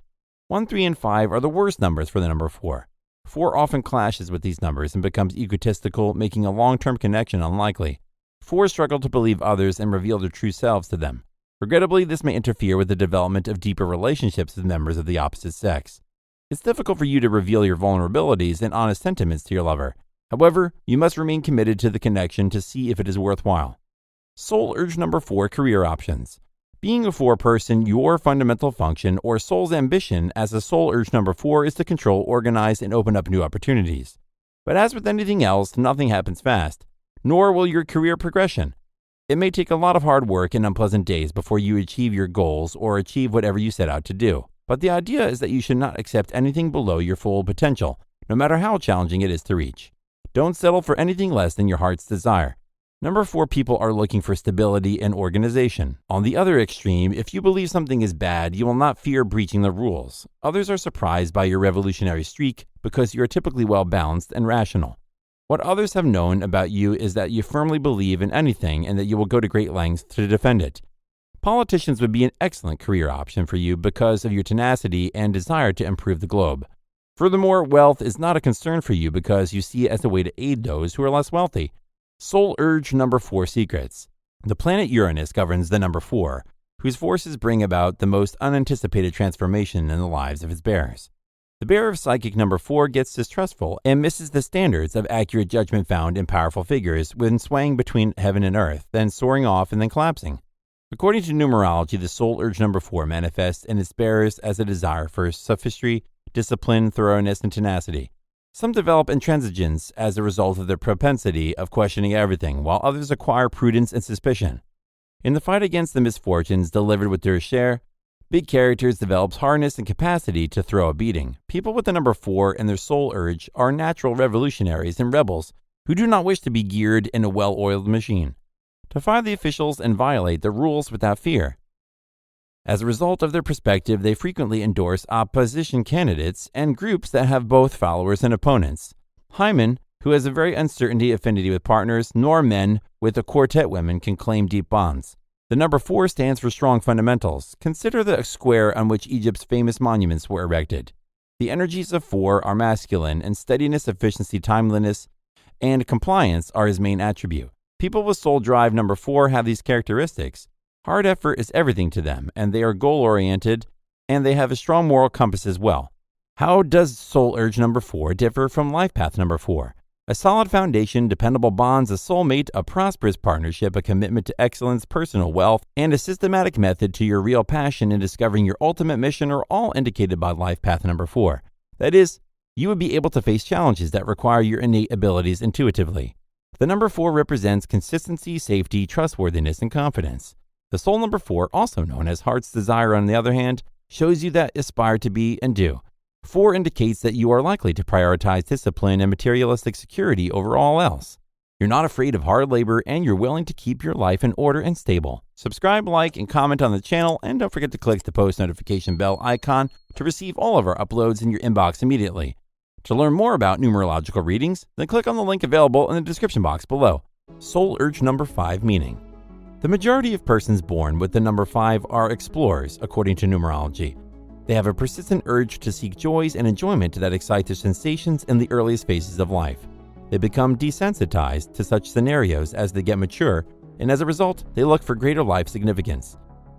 1, 3, and 5 are the worst numbers for the number 4. 4 often clashes with these numbers and becomes egotistical, making a long-term connection unlikely. 4 struggle to believe others and reveal their true selves to them. Regrettably, this may interfere with the development of deeper relationships with members of the opposite sex. It's difficult for you to reveal your vulnerabilities and honest sentiments to your lover. However, you must remain committed to the connection to see if it is worthwhile. Soul urge number 4, career options. Being a 4 person, your fundamental function or soul's ambition as a soul urge number 4 is to control, organize, and open up new opportunities. But as with anything else, nothing happens fast, nor will your career progression. It may take a lot of hard work and unpleasant days before you achieve your goals or achieve whatever you set out to do. But the idea is that you should not accept anything below your full potential, no matter how challenging it is to reach. Don't settle for anything less than your heart's desire. Number 4 people are looking for stability and organization. On the other extreme, if you believe something is bad, you will not fear breaching the rules. Others are surprised by your revolutionary streak because you are typically well-balanced and rational. What others have known about you is that you firmly believe in anything and that you will go to great lengths to defend it. Politicians would be an excellent career option for you because of your tenacity and desire to improve the globe. Furthermore, wealth is not a concern for you because you see it as a way to aid those who are less wealthy. Soul urge number 4, secrets. The planet Uranus governs the number 4, whose forces bring about the most unanticipated transformation in the lives of its bearers. The bearer of psychic number 4 gets distrustful and misses the standards of accurate judgment found in powerful figures when swaying between heaven and earth, then soaring off and then collapsing. According to numerology, the soul urge number 4 manifests in its bearers as a desire for sophistry, discipline, thoroughness, and tenacity. Some develop intransigence as a result of their propensity of questioning everything, while others acquire prudence and suspicion. In the fight against the misfortunes delivered with their share, big characters develop hardness and capacity to throw a beating. People with the number 4 and their soul urge are natural revolutionaries and rebels who do not wish to be geared in a well-oiled machine. Defy the officials and violate the rules without fear. As a result of their perspective, they frequently endorse opposition candidates and groups that have both followers and opponents. Hymen, who has a very uncertain affinity with partners, nor men with a quartet women can claim deep bonds. The number 4 stands for strong fundamentals. Consider the square on which Egypt's famous monuments were erected. The energies of 4 are masculine, and steadiness, efficiency, timeliness, and compliance are his main attribute. People with soul drive number 4 have these characteristics. Hard effort is everything to them, and they are goal-oriented, and they have a strong moral compass as well. How does soul urge number 4 differ from life path number 4? A solid foundation, dependable bonds, a soulmate, a prosperous partnership, a commitment to excellence, personal wealth, and a systematic method to your real passion in discovering your ultimate mission are all indicated by life path number 4. That is, you would be able to face challenges that require your innate abilities intuitively. The number 4 represents consistency, safety, trustworthiness, and confidence. The soul number 4, also known as heart's desire on the other hand, shows you that aspire to be and do. 4 indicates that you are likely to prioritize discipline and materialistic security over all else. You're not afraid of hard labor and you're willing to keep your life in order and stable. Subscribe, like, and comment on the channel, and don't forget to click the post notification bell icon to receive all of our uploads in your inbox immediately. To learn more about numerological readings, then click on the link available in the description box below. Soul urge number 5 meaning. The majority of persons born with the number 5 are explorers, according to numerology. They have a persistent urge to seek joys and enjoyment that excite their sensations in the earliest phases of life. They become desensitized to such scenarios as they get mature, and as a result, they look for greater life significance.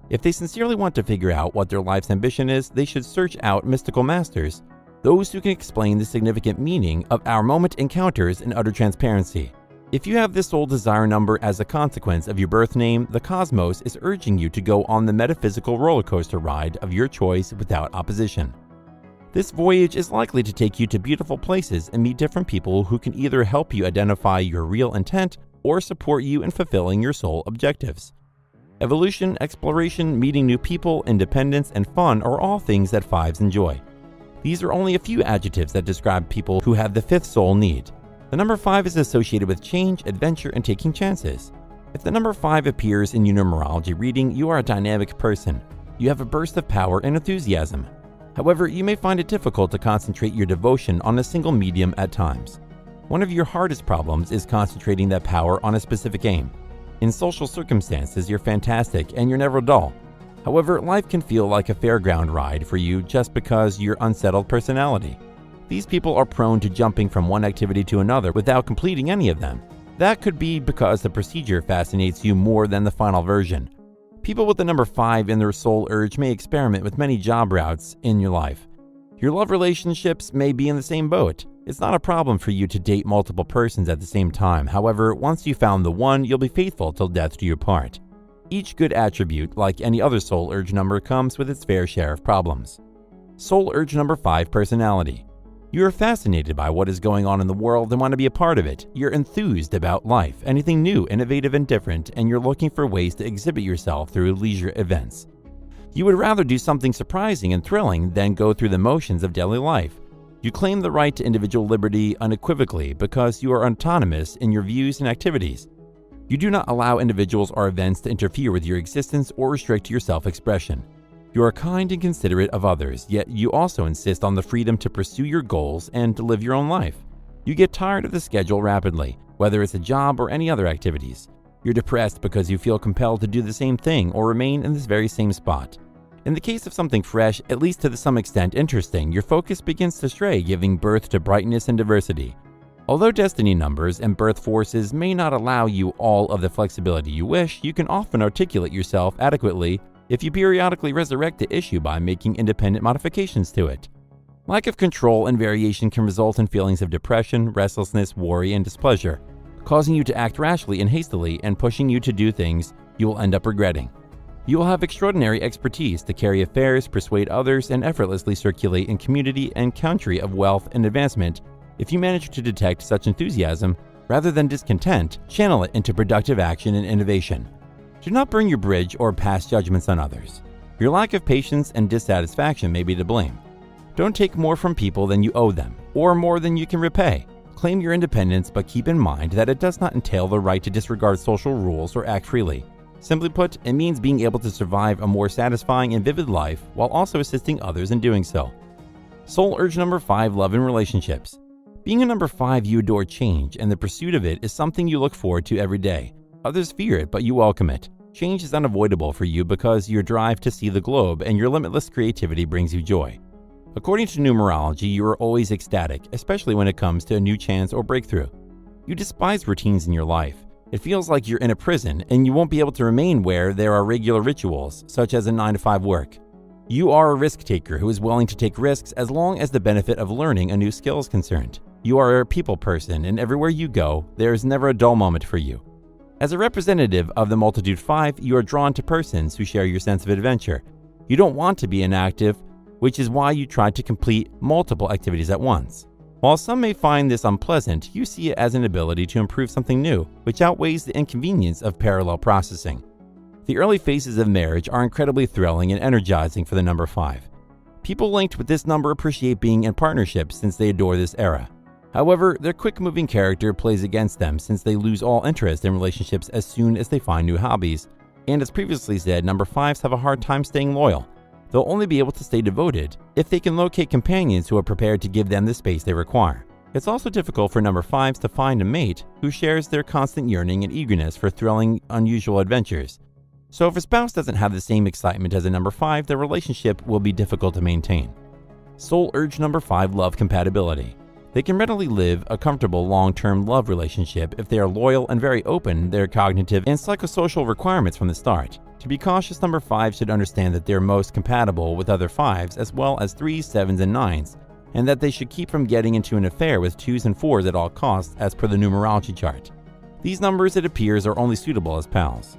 If they sincerely want to figure out what their life's ambition is, they should search out mystical masters, those who can explain the significant meaning of our moment encounters in utter transparency. If you have this soul desire number as a consequence of your birth name, the cosmos is urging you to go on the metaphysical roller coaster ride of your choice without opposition. This voyage is likely to take you to beautiful places and meet different people who can either help you identify your real intent or support you in fulfilling your soul objectives. Evolution, exploration, meeting new people, independence, and fun are all things that fives enjoy. These are only a few adjectives that describe people who have the fifth soul need. The number 5 is associated with change, adventure, and taking chances. If the number 5 appears in your numerology reading, you are a dynamic person. You have a burst of power and enthusiasm. However, you may find it difficult to concentrate your devotion on a single medium at times. One of your hardest problems is concentrating that power on a specific aim. In social circumstances, you're fantastic and you're never dull. However, life can feel like a fairground ride for you just because your unsettled personality. These people are prone to jumping from one activity to another without completing any of them. That could be because the procedure fascinates you more than the final version. People with the number 5 in their soul urge may experiment with many job routes in your life. Your love relationships may be in the same boat. It's not a problem for you to date multiple persons at the same time. However, once you found the one, you'll be faithful till death do you part. Each good attribute, like any other soul urge number, comes with its fair share of problems. Soul urge number 5 personality. You are fascinated by what is going on in the world and want to be a part of it. You're enthused about life, anything new, innovative, and different, and you're looking for ways to exhibit yourself through leisure events. You would rather do something surprising and thrilling than go through the motions of daily life. You claim the right to individual liberty unequivocally because you are autonomous in your views and activities. You do not allow individuals or events to interfere with your existence or restrict your self-expression. You are kind and considerate of others, yet you also insist on the freedom to pursue your goals and to live your own life. You get tired of the schedule rapidly, whether it's a job or any other activities. You're depressed because you feel compelled to do the same thing or remain in this very same spot. In the case of something fresh, at least to some extent interesting, your focus begins to stray, giving birth to brightness and diversity. Although destiny numbers and birth forces may not allow you all of the flexibility you wish, you can often articulate yourself adequately if you periodically resurrect the issue by making independent modifications to it. Lack of control and variation can result in feelings of depression, restlessness, worry, and displeasure, causing you to act rashly and hastily and pushing you to do things you will end up regretting. You will have extraordinary expertise to carry affairs, persuade others, and effortlessly circulate in community and country of wealth and advancement. If you manage to detect such enthusiasm, rather than discontent, channel it into productive action and innovation. Do not burn your bridge or pass judgments on others. Your lack of patience and dissatisfaction may be to blame. Don't take more from people than you owe them, or more than you can repay. Claim your independence, but keep in mind that it does not entail the right to disregard social rules or act freely. Simply put, it means being able to survive a more satisfying and vivid life while also assisting others in doing so. Soul urge number 5, love and relationships. Being a number 5, you adore change, and the pursuit of it is something you look forward to every day. Others fear it, but you welcome it. Change is unavoidable for you because your drive to see the globe and your limitless creativity brings you joy. According to numerology, you are always ecstatic, especially when it comes to a new chance or breakthrough. You despise routines in your life. It feels like you're in a prison and you won't be able to remain where there are regular rituals, such as a 9-to-5 work. You are a risk taker who is willing to take risks as long as the benefit of learning a new skill is concerned. You are a people person, and everywhere you go, there is never a dull moment for you. As a representative of the multitude 5, you are drawn to persons who share your sense of adventure. You don't want to be inactive, which is why you try to complete multiple activities at once. While some may find this unpleasant, you see it as an ability to improve something new, which outweighs the inconvenience of parallel processing. The early phases of marriage are incredibly thrilling and energizing for the number 5. People linked with this number appreciate being in partnership since they adore this era. However, their quick-moving character plays against them since they lose all interest in relationships as soon as they find new hobbies. And as previously said, number 5s have a hard time staying loyal. They'll only be able to stay devoted if they can locate companions who are prepared to give them the space they require. It's also difficult for number 5s to find a mate who shares their constant yearning and eagerness for thrilling, unusual adventures. So if a spouse doesn't have the same excitement as a number 5, their relationship will be difficult to maintain. Soul urge number 5, love compatibility. They can readily live a comfortable long-term love relationship if they are loyal and very open their cognitive and psychosocial requirements from the start. To be cautious, number 5 should understand that they are most compatible with other 5s as well as 3s, 7s, and 9s, and that they should keep from getting into an affair with 2s and 4s at all costs as per the numerology chart. These numbers, it appears, are only suitable as pals.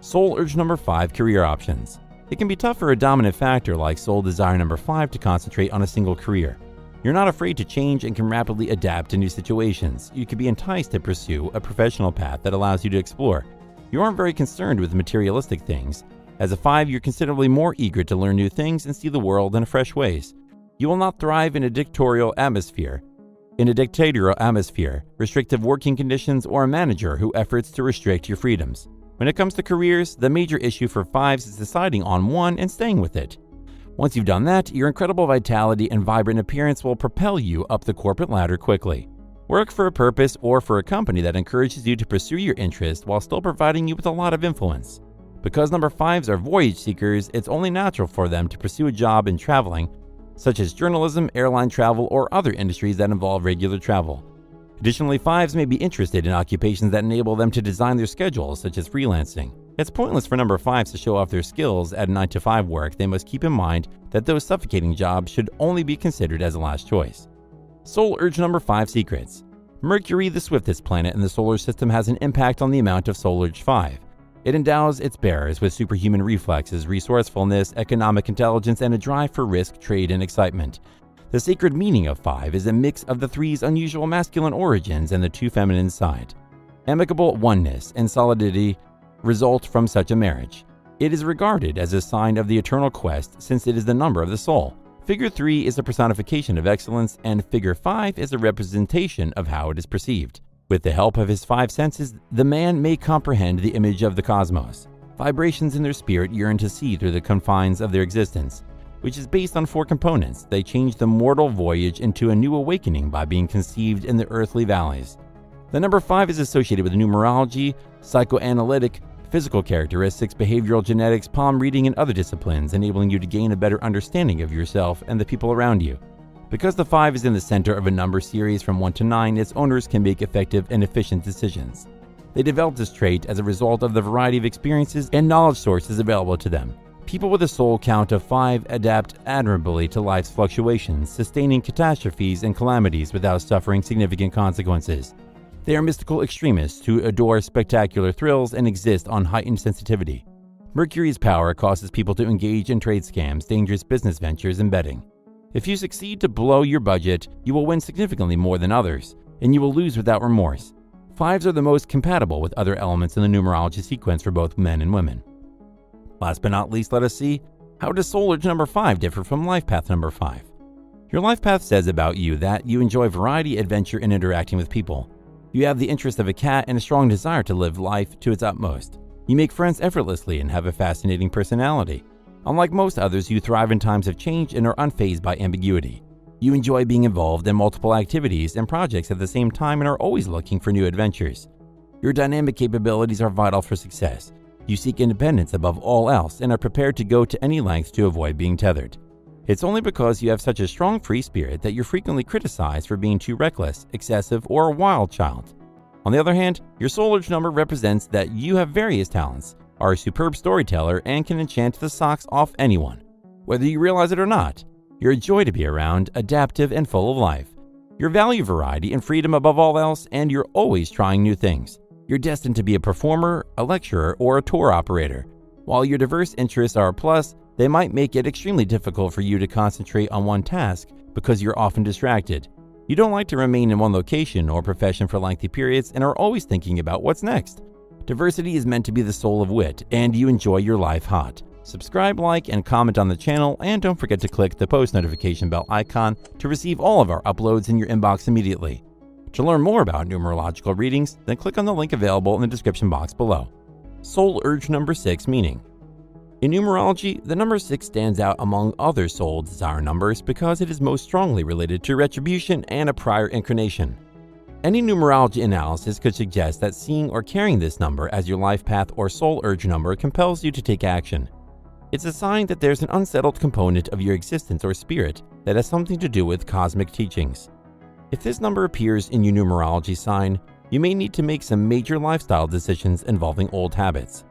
Soul urge number 5, career options. It can be tough for a dominant factor like soul desire number 5 to concentrate on a single career. You're not afraid to change and can rapidly adapt to new situations. You can be enticed to pursue a professional path that allows you to explore. You aren't very concerned with materialistic things. As a 5, you're considerably more eager to learn new things and see the world in fresh ways. You will not thrive in a dictatorial atmosphere, restrictive working conditions, or a manager who efforts to restrict your freedoms. When it comes to careers, the major issue for 5s is deciding on one and staying with it. Once you've done that, your incredible vitality and vibrant appearance will propel you up the corporate ladder quickly. Work for a purpose or for a company that encourages you to pursue your interest while still providing you with a lot of influence. Because number 5s are voyage seekers, it's only natural for them to pursue a job in traveling, such as journalism, airline travel, or other industries that involve regular travel. Additionally, 5s may be interested in occupations that enable them to design their schedules, such as freelancing. It's pointless for number 5s to show off their skills at 9-to-5 work. They must keep in mind that those suffocating jobs should only be considered as a last choice. Soul Urge number 5 secrets. Mercury, the swiftest planet in the solar system, has an impact on the amount of Soul Urge 5. It endows its bearers with superhuman reflexes, resourcefulness, economic intelligence, and a drive for risk, trade, and excitement. The sacred meaning of 5 is a mix of the 3's unusual masculine origins and the 2 feminine side. Amicable oneness and solidity result from such a marriage. It is regarded as a sign of the eternal quest since it is the number of the soul. Figure 3 is a personification of excellence, and Figure 5 is a representation of how it is perceived. With the help of his 5 senses, the man may comprehend the image of the cosmos. Vibrations in their spirit yearn to see through the confines of their existence, which is based on 4 components. They change the mortal voyage into a new awakening by being conceived in the earthly valleys. The number 5 is associated with numerology, psychoanalytic, physical characteristics, behavioral genetics, palm reading, and other disciplines, enabling you to gain a better understanding of yourself and the people around you. Because the 5 is in the center of a number series from 1 to 9, its owners can make effective and efficient decisions. They develop this trait as a result of the variety of experiences and knowledge sources available to them. People with a soul count of 5 adapt admirably to life's fluctuations, sustaining catastrophes and calamities without suffering significant consequences. They are mystical extremists who adore spectacular thrills and exist on heightened sensitivity. Mercury's power causes people to engage in trade scams, dangerous business ventures, and betting. If you succeed to blow your budget, you will win significantly more than others, and you will lose without remorse. 5s are the most compatible with other elements in the numerology sequence for both men and women. Last but not least, let us see, how does Soul Urge number 5 differ from Life Path number 5? Your Life Path says about you that you enjoy variety, adventure, and interacting with people. You have the interest of a cat and a strong desire to live life to its utmost. You make friends effortlessly and have a fascinating personality. Unlike most others, you thrive in times of change and are unfazed by ambiguity. You enjoy being involved in multiple activities and projects at the same time and are always looking for new adventures. Your dynamic capabilities are vital for success. You seek independence above all else and are prepared to go to any length to avoid being tethered. It's only because you have such a strong free spirit that you're frequently criticized for being too reckless, excessive, or a wild child. On the other hand, your Soul Urge number represents that you have various talents, are a superb storyteller, and can enchant the socks off anyone. Whether you realize it or not, you're a joy to be around, adaptive, and full of life. You value variety and freedom above all else, and you're always trying new things. You're destined to be a performer, a lecturer, or a tour operator. While your diverse interests are a plus, they might make it extremely difficult for you to concentrate on one task because you're often distracted. You don't like to remain in one location or profession for lengthy periods and are always thinking about what's next. Diversity is meant to be the soul of wit, and you enjoy your life hot. Subscribe, like, and comment on the channel, and don't forget to click the post notification bell icon to receive all of our uploads in your inbox immediately. To learn more about numerological readings, then click on the link available in the description box below. Soul Urge number 6 meaning. In numerology, the number 6 stands out among other soul desire numbers because it is most strongly related to retribution and a prior incarnation. Any numerology analysis could suggest that seeing or carrying this number as your life path or soul urge number compels you to take action. It's a sign that there's an unsettled component of your existence or spirit that has something to do with cosmic teachings. If this number appears in your numerology sign, you may need to make some major lifestyle decisions involving old habits.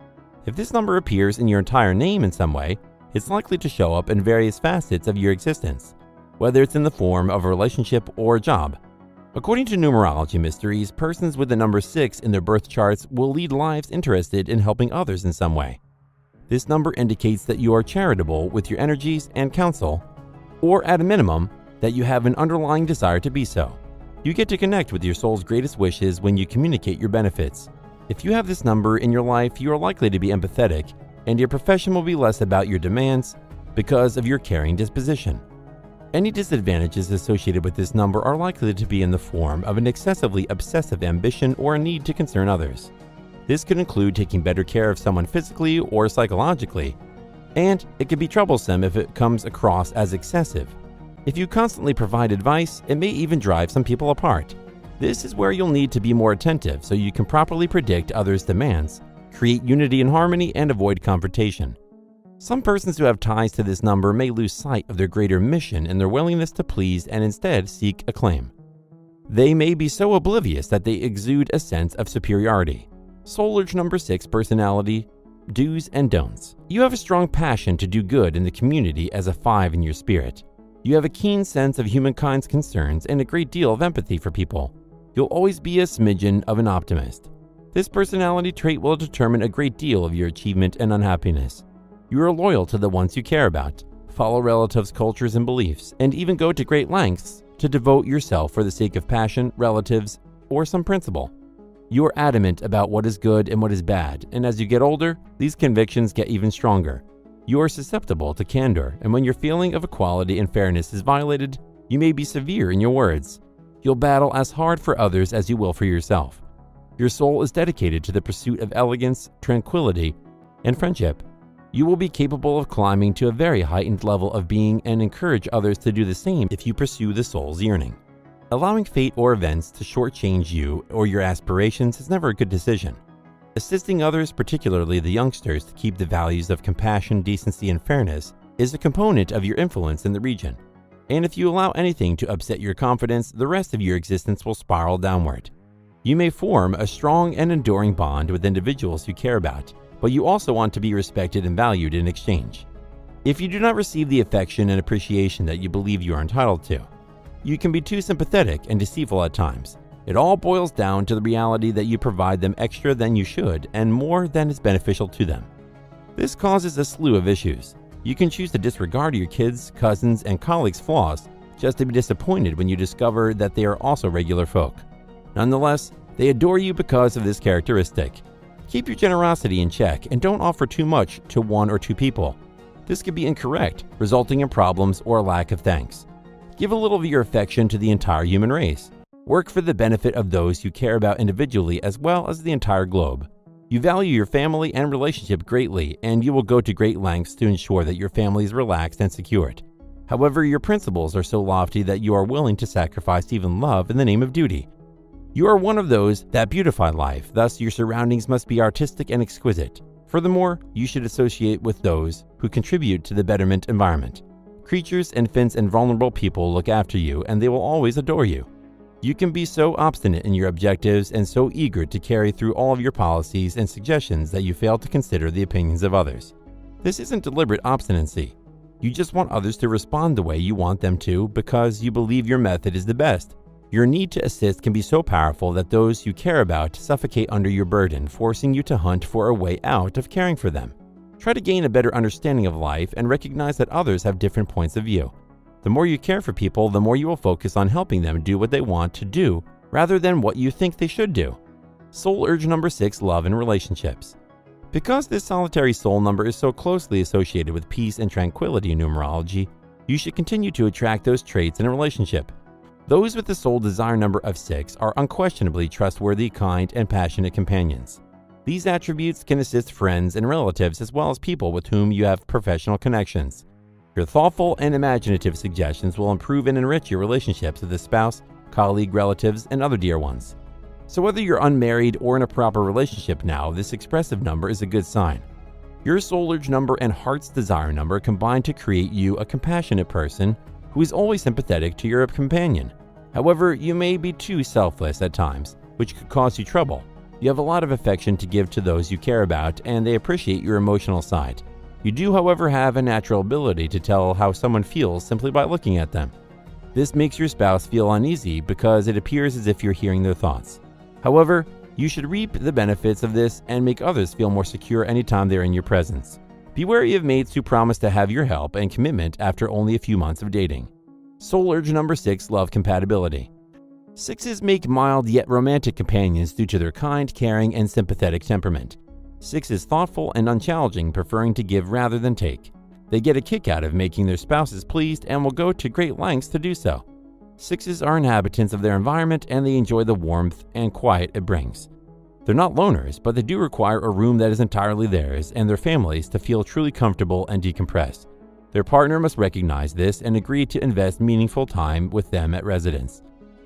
If this number appears in your entire name in some way, it's likely to show up in various facets of your existence, whether it's in the form of a relationship or a job. According to numerology mysteries, persons with the number 6 in their birth charts will lead lives interested in helping others in some way. This number indicates that you are charitable with your energies and counsel, or at a minimum, that you have an underlying desire to be so. You get to connect with your soul's greatest wishes when you communicate your benefits. If you have this number in your life, you are likely to be empathetic, and your profession will be less about your demands because of your caring disposition. Any disadvantages associated with this number are likely to be in the form of an excessively obsessive ambition or a need to concern others. This could include taking better care of someone physically or psychologically, and it can be troublesome if it comes across as excessive. If you constantly provide advice, it may even drive some people apart. This is where you'll need to be more attentive so you can properly predict others' demands, create unity and harmony, and avoid confrontation. Some persons who have ties to this number may lose sight of their greater mission in their willingness to please and instead seek acclaim. They may be so oblivious that they exude a sense of superiority. Soul Urge number 6 personality, do's and don'ts. You have a strong passion to do good in the community as a 5 in your spirit. You have a keen sense of humankind's concerns and a great deal of empathy for people. You'll always be a smidgen of an optimist. This personality trait will determine a great deal of your achievement and unhappiness. You are loyal to the ones you care about, follow relatives' cultures and beliefs, and even go to great lengths to devote yourself for the sake of passion, relatives, or some principle. You are adamant about what is good and what is bad, and as you get older, these convictions get even stronger. You are susceptible to candor, and when your feeling of equality and fairness is violated, you may be severe in your words. You'll battle as hard for others as you will for yourself. Your soul is dedicated to the pursuit of elegance, tranquility, and friendship. You will be capable of climbing to a very heightened level of being and encourage others to do the same if you pursue the soul's yearning. Allowing fate or events to shortchange you or your aspirations is never a good decision. Assisting others, particularly the youngsters, to keep the values of compassion, decency, and fairness is a component of your influence in the region. And if you allow anything to upset your confidence, the rest of your existence will spiral downward. You may form a strong and enduring bond with individuals you care about, but you also want to be respected and valued in exchange. If you do not receive the affection and appreciation that you believe you are entitled to, you can be too sympathetic and deceitful at times. It all boils down to the reality that you provide them extra than you should and more than is beneficial to them. This causes a slew of issues. You can choose to disregard your kids, cousins, and colleagues' flaws just to be disappointed when you discover that they are also regular folk. Nonetheless, they adore you because of this characteristic. Keep your generosity in check and don't offer too much to one or two people. This could be incorrect, resulting in problems or a lack of thanks. Give a little of your affection to the entire human race. Work for the benefit of those you care about individually as well as the entire globe. You value your family and relationship greatly, and you will go to great lengths to ensure that your family is relaxed and secured. However, your principles are so lofty that you are willing to sacrifice even love in the name of duty. You are one of those that beautify life, thus your surroundings must be artistic and exquisite. Furthermore, you should associate with those who contribute to the betterment environment. Creatures, infants, and vulnerable people look after you, and they will always adore you. You can be so obstinate in your objectives and so eager to carry through all of your policies and suggestions that you fail to consider the opinions of others. This isn't deliberate obstinacy. You just want others to respond the way you want them to because you believe your method is the best. Your need to assist can be so powerful that those you care about suffocate under your burden, forcing you to hunt for a way out of caring for them. Try to gain a better understanding of life and recognize that others have different points of view. The more you care for people, the more you will focus on helping them do what they want to do rather than what you think they should do. Soul Urge number 6, love and relationships. Because this solitary soul number is so closely associated with peace and tranquility in numerology, you should continue to attract those traits in a relationship. Those with the soul desire number of 6 are unquestionably trustworthy, kind, and passionate companions. These attributes can assist friends and relatives as well as people with whom you have professional connections. Your thoughtful and imaginative suggestions will improve and enrich your relationships with a spouse, colleague, relatives, and other dear ones. So whether you're unmarried or in a proper relationship now, this expressive number is a good sign. Your soul urge number and heart's desire number combine to create you a compassionate person who is always sympathetic to your companion. However, you may be too selfless at times, which could cause you trouble. You have a lot of affection to give to those you care about, and they appreciate your emotional side. You do, however, have a natural ability to tell how someone feels simply by looking at them. This makes your spouse feel uneasy because it appears as if you're hearing their thoughts. However, you should reap the benefits of this and make others feel more secure anytime they're in your presence. Be wary of mates who promise to have your help and commitment after only a few months of dating. Soul urge number 6, love compatibility. Sixes make mild yet romantic companions due to their kind, caring, and sympathetic temperament. Six is thoughtful and unchallenging, preferring to give rather than take. They get a kick out of making their spouses pleased and will go to great lengths to do so. Sixes are inhabitants of their environment and they enjoy the warmth and quiet it brings. They're not loners, but they do require a room that is entirely theirs and their families to feel truly comfortable and decompress. Their partner must recognize this and agree to invest meaningful time with them at residence.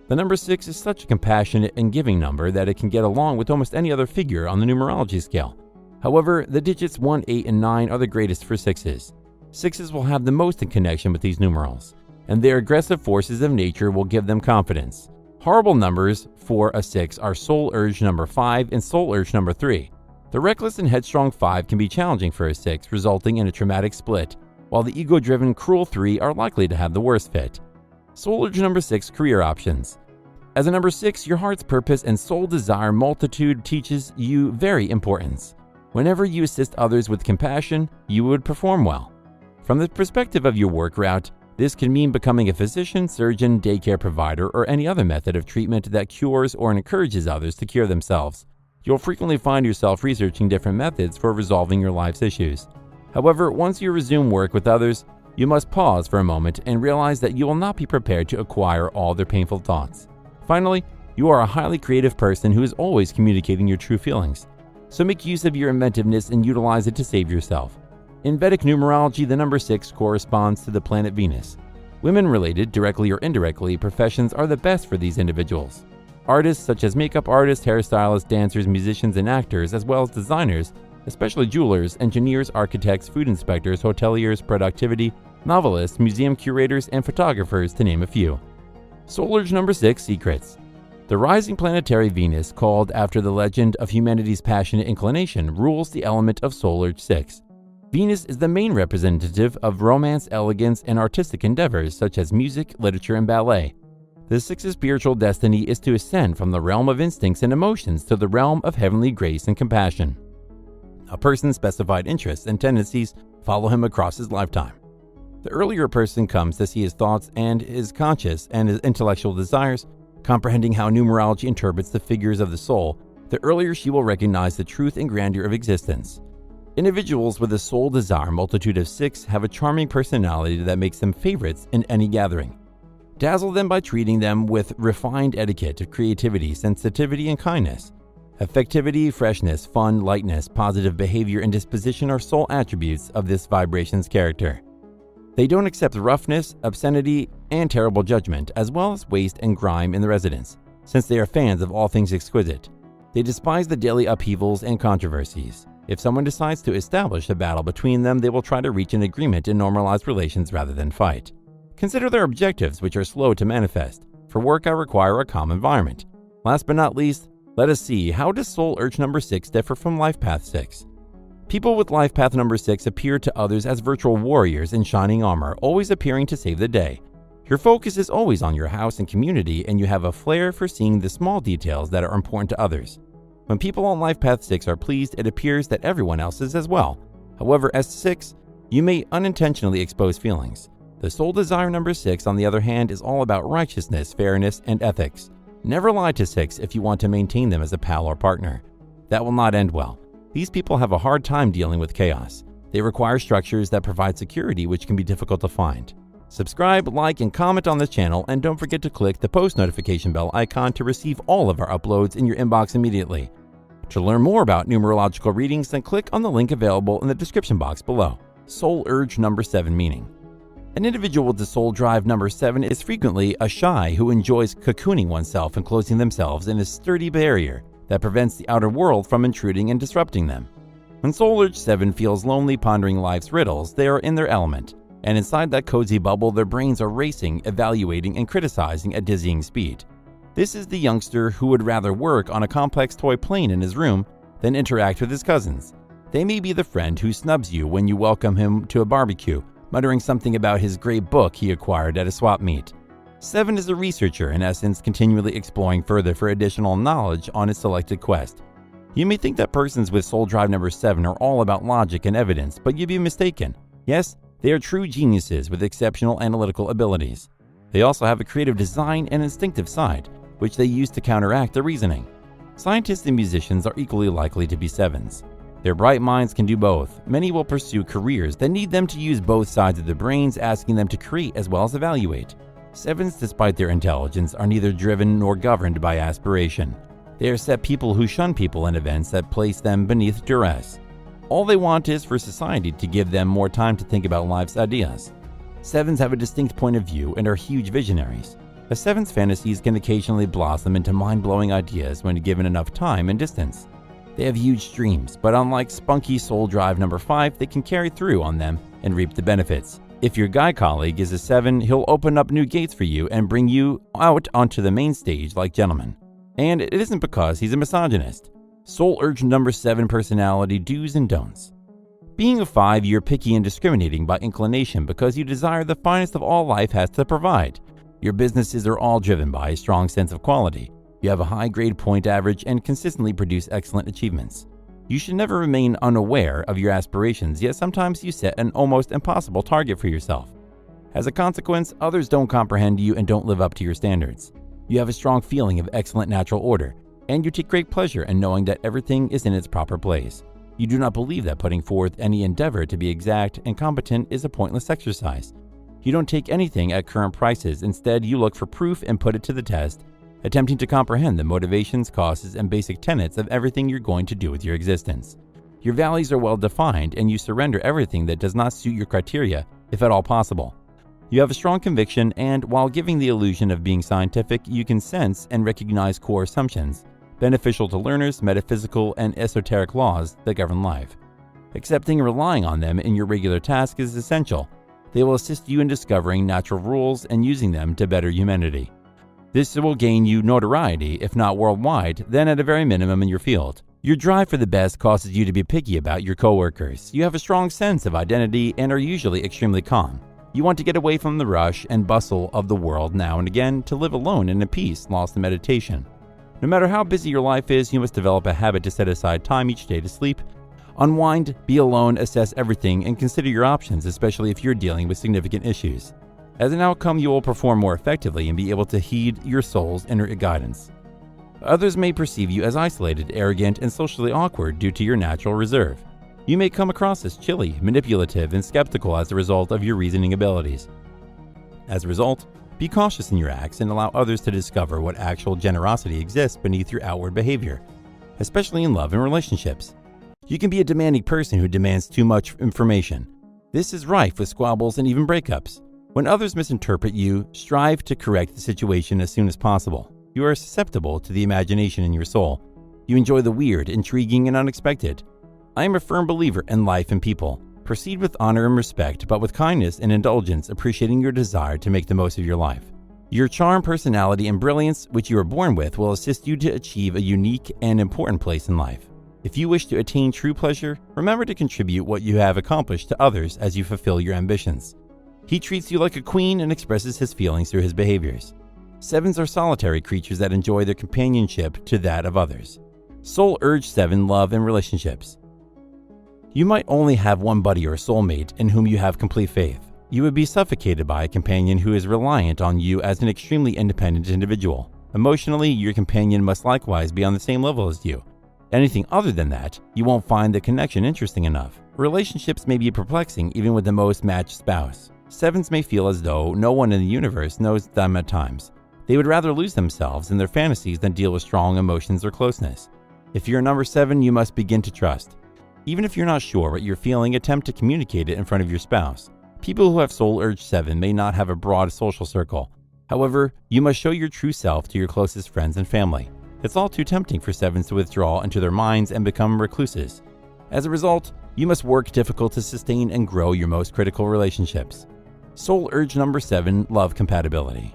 The number 6 is such a compassionate and giving number that it can get along with almost any other figure on the numerology scale. However, the digits 1, 8, and 9 are the greatest for sixes. Sixes will have the most in connection with these numerals, and their aggressive forces of nature will give them confidence. Horrible numbers for a 6 are soul urge number 5 and soul urge number 3. The reckless and headstrong 5 can be challenging for a 6, resulting in a traumatic split, while the ego-driven cruel 3 are likely to have the worst fit. Soul urge number 6 career options. As a number 6, your heart's purpose and soul desire multitude teaches you very importance. Whenever you assist others with compassion, you would perform well. From the perspective of your work route, this can mean becoming a physician, surgeon, daycare provider, or any other method of treatment that cures or encourages others to cure themselves. You'll frequently find yourself researching different methods for resolving your life's issues. However, once you resume work with others, you must pause for a moment and realize that you will not be prepared to acquire all their painful thoughts. Finally, you are a highly creative person who is always communicating your true feelings. So make use of your inventiveness and utilize it to save yourself. In Vedic numerology, the number 6 corresponds to the planet Venus. Women-related, directly or indirectly, professions are the best for these individuals. Artists such as makeup artists, hairstylists, dancers, musicians, and actors, as well as designers, especially jewelers, engineers, architects, food inspectors, hoteliers, productivity, novelists, museum curators, and photographers, to name a few. Soul urge number 6 secrets. The rising planetary Venus, called after the legend of humanity's passionate inclination, rules the element of soul urge 6. Venus is the main representative of romance, elegance, and artistic endeavors such as music, literature, and ballet. The 6's spiritual destiny is to ascend from the realm of instincts and emotions to the realm of heavenly grace and compassion. A person's specified interests and tendencies follow him across his lifetime. The earlier a person comes to see his thoughts and his conscious and his intellectual desires, comprehending how numerology interprets the figures of the soul, the earlier she will recognize the truth and grandeur of existence. Individuals with a soul desire multitude of 6 have a charming personality that makes them favorites in any gathering. Dazzle them by treating them with refined etiquette, creativity, sensitivity, and kindness. Affectivity, freshness, fun, lightness, positive behavior, and disposition are soul attributes of this vibration's character. They don't accept roughness, obscenity, and terrible judgment, as well as waste and grime in the residence, since they are fans of all things exquisite. They despise the daily upheavals and controversies. If someone decides to establish a battle between them, they will try to reach an agreement and normalize relations rather than fight. Consider their objectives, which are slow to manifest. For work, I require a calm environment. Last but not least, let us see, how does soul urge number 6 differ from life path 6? People with life path number 6 appear to others as virtual warriors in shining armor, always appearing to save the day. Your focus is always on your house and community, and you have a flair for seeing the small details that are important to others. When people on life path 6 are pleased, it appears that everyone else is as well. However, as 6, you may unintentionally expose feelings. The soul desire number 6, on the other hand, is all about righteousness, fairness, and ethics. Never lie to 6 if you want to maintain them as a pal or partner. That will not end well. These people have a hard time dealing with chaos. They require structures that provide security, which can be difficult to find. Subscribe, like, and comment on this channel, and don't forget to click the post notification bell icon to receive all of our uploads in your inbox immediately. To learn more about numerological readings, then click on the link available in the description box below. Soul urge number 7 meaning. An individual with the soul drive number 7 is frequently a shy who enjoys cocooning oneself and closing themselves in a sturdy barrier that prevents the outer world from intruding and disrupting them. When soul urge 7 feels lonely pondering life's riddles, they are in their element, and inside that cozy bubble their brains are racing, evaluating, and criticizing at dizzying speed. This is the youngster who would rather work on a complex toy plane in his room than interact with his cousins. They may be the friend who snubs you when you welcome him to a barbecue, muttering something about his great book he acquired at a swap meet. 7 is a researcher, in essence, continually exploring further for additional knowledge on his selected quest. You may think that persons with soul drive number 7 are all about logic and evidence, but you'd be mistaken. Yes, they are true geniuses with exceptional analytical abilities. They also have a creative design and instinctive side. which they use to counteract their reasoning. Scientists and musicians are equally likely to be 7s. Their bright minds can do both. Many will pursue careers that need them to use both sides of their brains, asking them to create as well as evaluate. 7s, despite their intelligence, are neither driven nor governed by aspiration. They are set people who shun people and events that place them beneath duress. All they want is for society to give them more time to think about life's ideas. 7s have a distinct point of view and are huge visionaries. A 7's fantasies can occasionally blossom into mind-blowing ideas when given enough time and distance. They have huge dreams, but unlike spunky soul drive number 5, they can carry through on them and reap the benefits. If your guy colleague is a 7, he'll open up new gates for you and bring you out onto the main stage like gentlemen. And it isn't because he's a misogynist. Soul urge number 7 personality do's and don'ts. Being a 5, you're picky and discriminating by inclination because you desire the finest of all life has to provide. Your businesses are all driven by a strong sense of quality. You have a high grade point average and consistently produce excellent achievements. You should never remain unaware of your aspirations, yet sometimes you set an almost impossible target for yourself. As a consequence, others don't comprehend you and don't live up to your standards. You have a strong feeling of excellent natural order, and you take great pleasure in knowing that everything is in its proper place. You do not believe that putting forth any endeavor to be exact and competent is a pointless exercise. You don't take anything at current prices. Instead, you look for proof and put it to the test, attempting to comprehend the motivations, causes, and basic tenets of everything you're going to do with your existence. Your values are well defined, and you surrender everything that does not suit your criteria, if at all possible. You have a strong conviction, and while giving the illusion of being scientific, you can sense and recognize core assumptions, beneficial to learners, metaphysical, and esoteric laws that govern life. Accepting and relying on them in your regular task is essential. They will assist you in discovering natural rules and using them to better humanity. This will gain you notoriety, if not worldwide, then at a very minimum in your field. Your drive for the best causes you to be picky about your coworkers. You have a strong sense of identity and are usually extremely calm. You want to get away from the rush and bustle of the world now and again to live alone in a peace lost in meditation. No matter how busy your life is, you must develop a habit to set aside time each day to sleep, unwind, be alone, assess everything, and consider your options, especially if you're dealing with significant issues. As an outcome, you will perform more effectively and be able to heed your soul's inner guidance. Others may perceive you as isolated, arrogant, and socially awkward due to your natural reserve. You may come across as chilly, manipulative, and skeptical as a result of your reasoning abilities. As a result, be cautious in your acts and allow others to discover what actual generosity exists beneath your outward behavior, especially in love and relationships. You can be a demanding person who demands too much information. This is rife with squabbles and even breakups. When others misinterpret you, strive to correct the situation as soon as possible. You are susceptible to the imagination in your soul. You enjoy the weird, intriguing, and unexpected. I am a firm believer in life and people. Proceed with honor and respect, but with kindness and indulgence, appreciating your desire to make the most of your life. Your charm, personality, and brilliance, which you are born with, will assist you to achieve a unique and important place in life. If you wish to attain true pleasure, remember to contribute what you have accomplished to others as you fulfill your ambitions. He treats you like a queen and expresses his feelings through his behaviors. 7s are solitary creatures that enjoy their companionship to that of others. Soul urge 7 love and relationships. You might only have one buddy or soulmate in whom you have complete faith. You would be suffocated by a companion who is reliant on you as an extremely independent individual. Emotionally, your companion must likewise be on the same level as you. Anything other than that, you won't find the connection interesting enough. Relationships may be perplexing even with the most matched spouse. 7s may feel as though no one in the universe knows them at times. They would rather lose themselves in their fantasies than deal with strong emotions or closeness. If you're a number 7, you must begin to trust. Even if you're not sure what you're feeling, attempt to communicate it in front of your spouse. People who have soul urge 7 may not have a broad social circle. However, you must show your true self to your closest friends and family. It's all too tempting for 7s to withdraw into their minds and become recluses. As a result, you must work difficult to sustain and grow your most critical relationships. Soul urge number 7, love compatibility.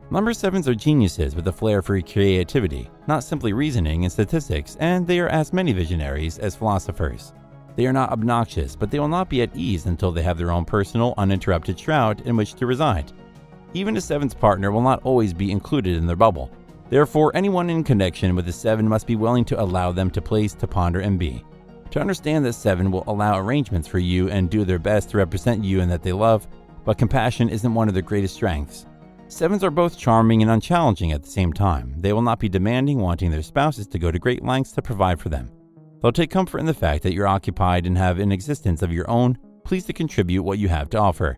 Number 7s are geniuses with a flair for creativity, not simply reasoning and statistics, and they are as many visionaries as philosophers. They are not obnoxious, but they will not be at ease until they have their own personal, uninterrupted shroud in which to reside. Even a 7's partner will not always be included in their bubble. Therefore, anyone in connection with a 7 must be willing to allow them to place, to ponder, and be. To understand that 7 will allow arrangements for you and do their best to represent you and that they love, but compassion isn't one of their greatest strengths. Sevens are both charming and unchallenging at the same time. They will not be demanding, wanting their spouses to go to great lengths to provide for them. They'll take comfort in the fact that you're occupied and have an existence of your own, pleased to contribute what you have to offer.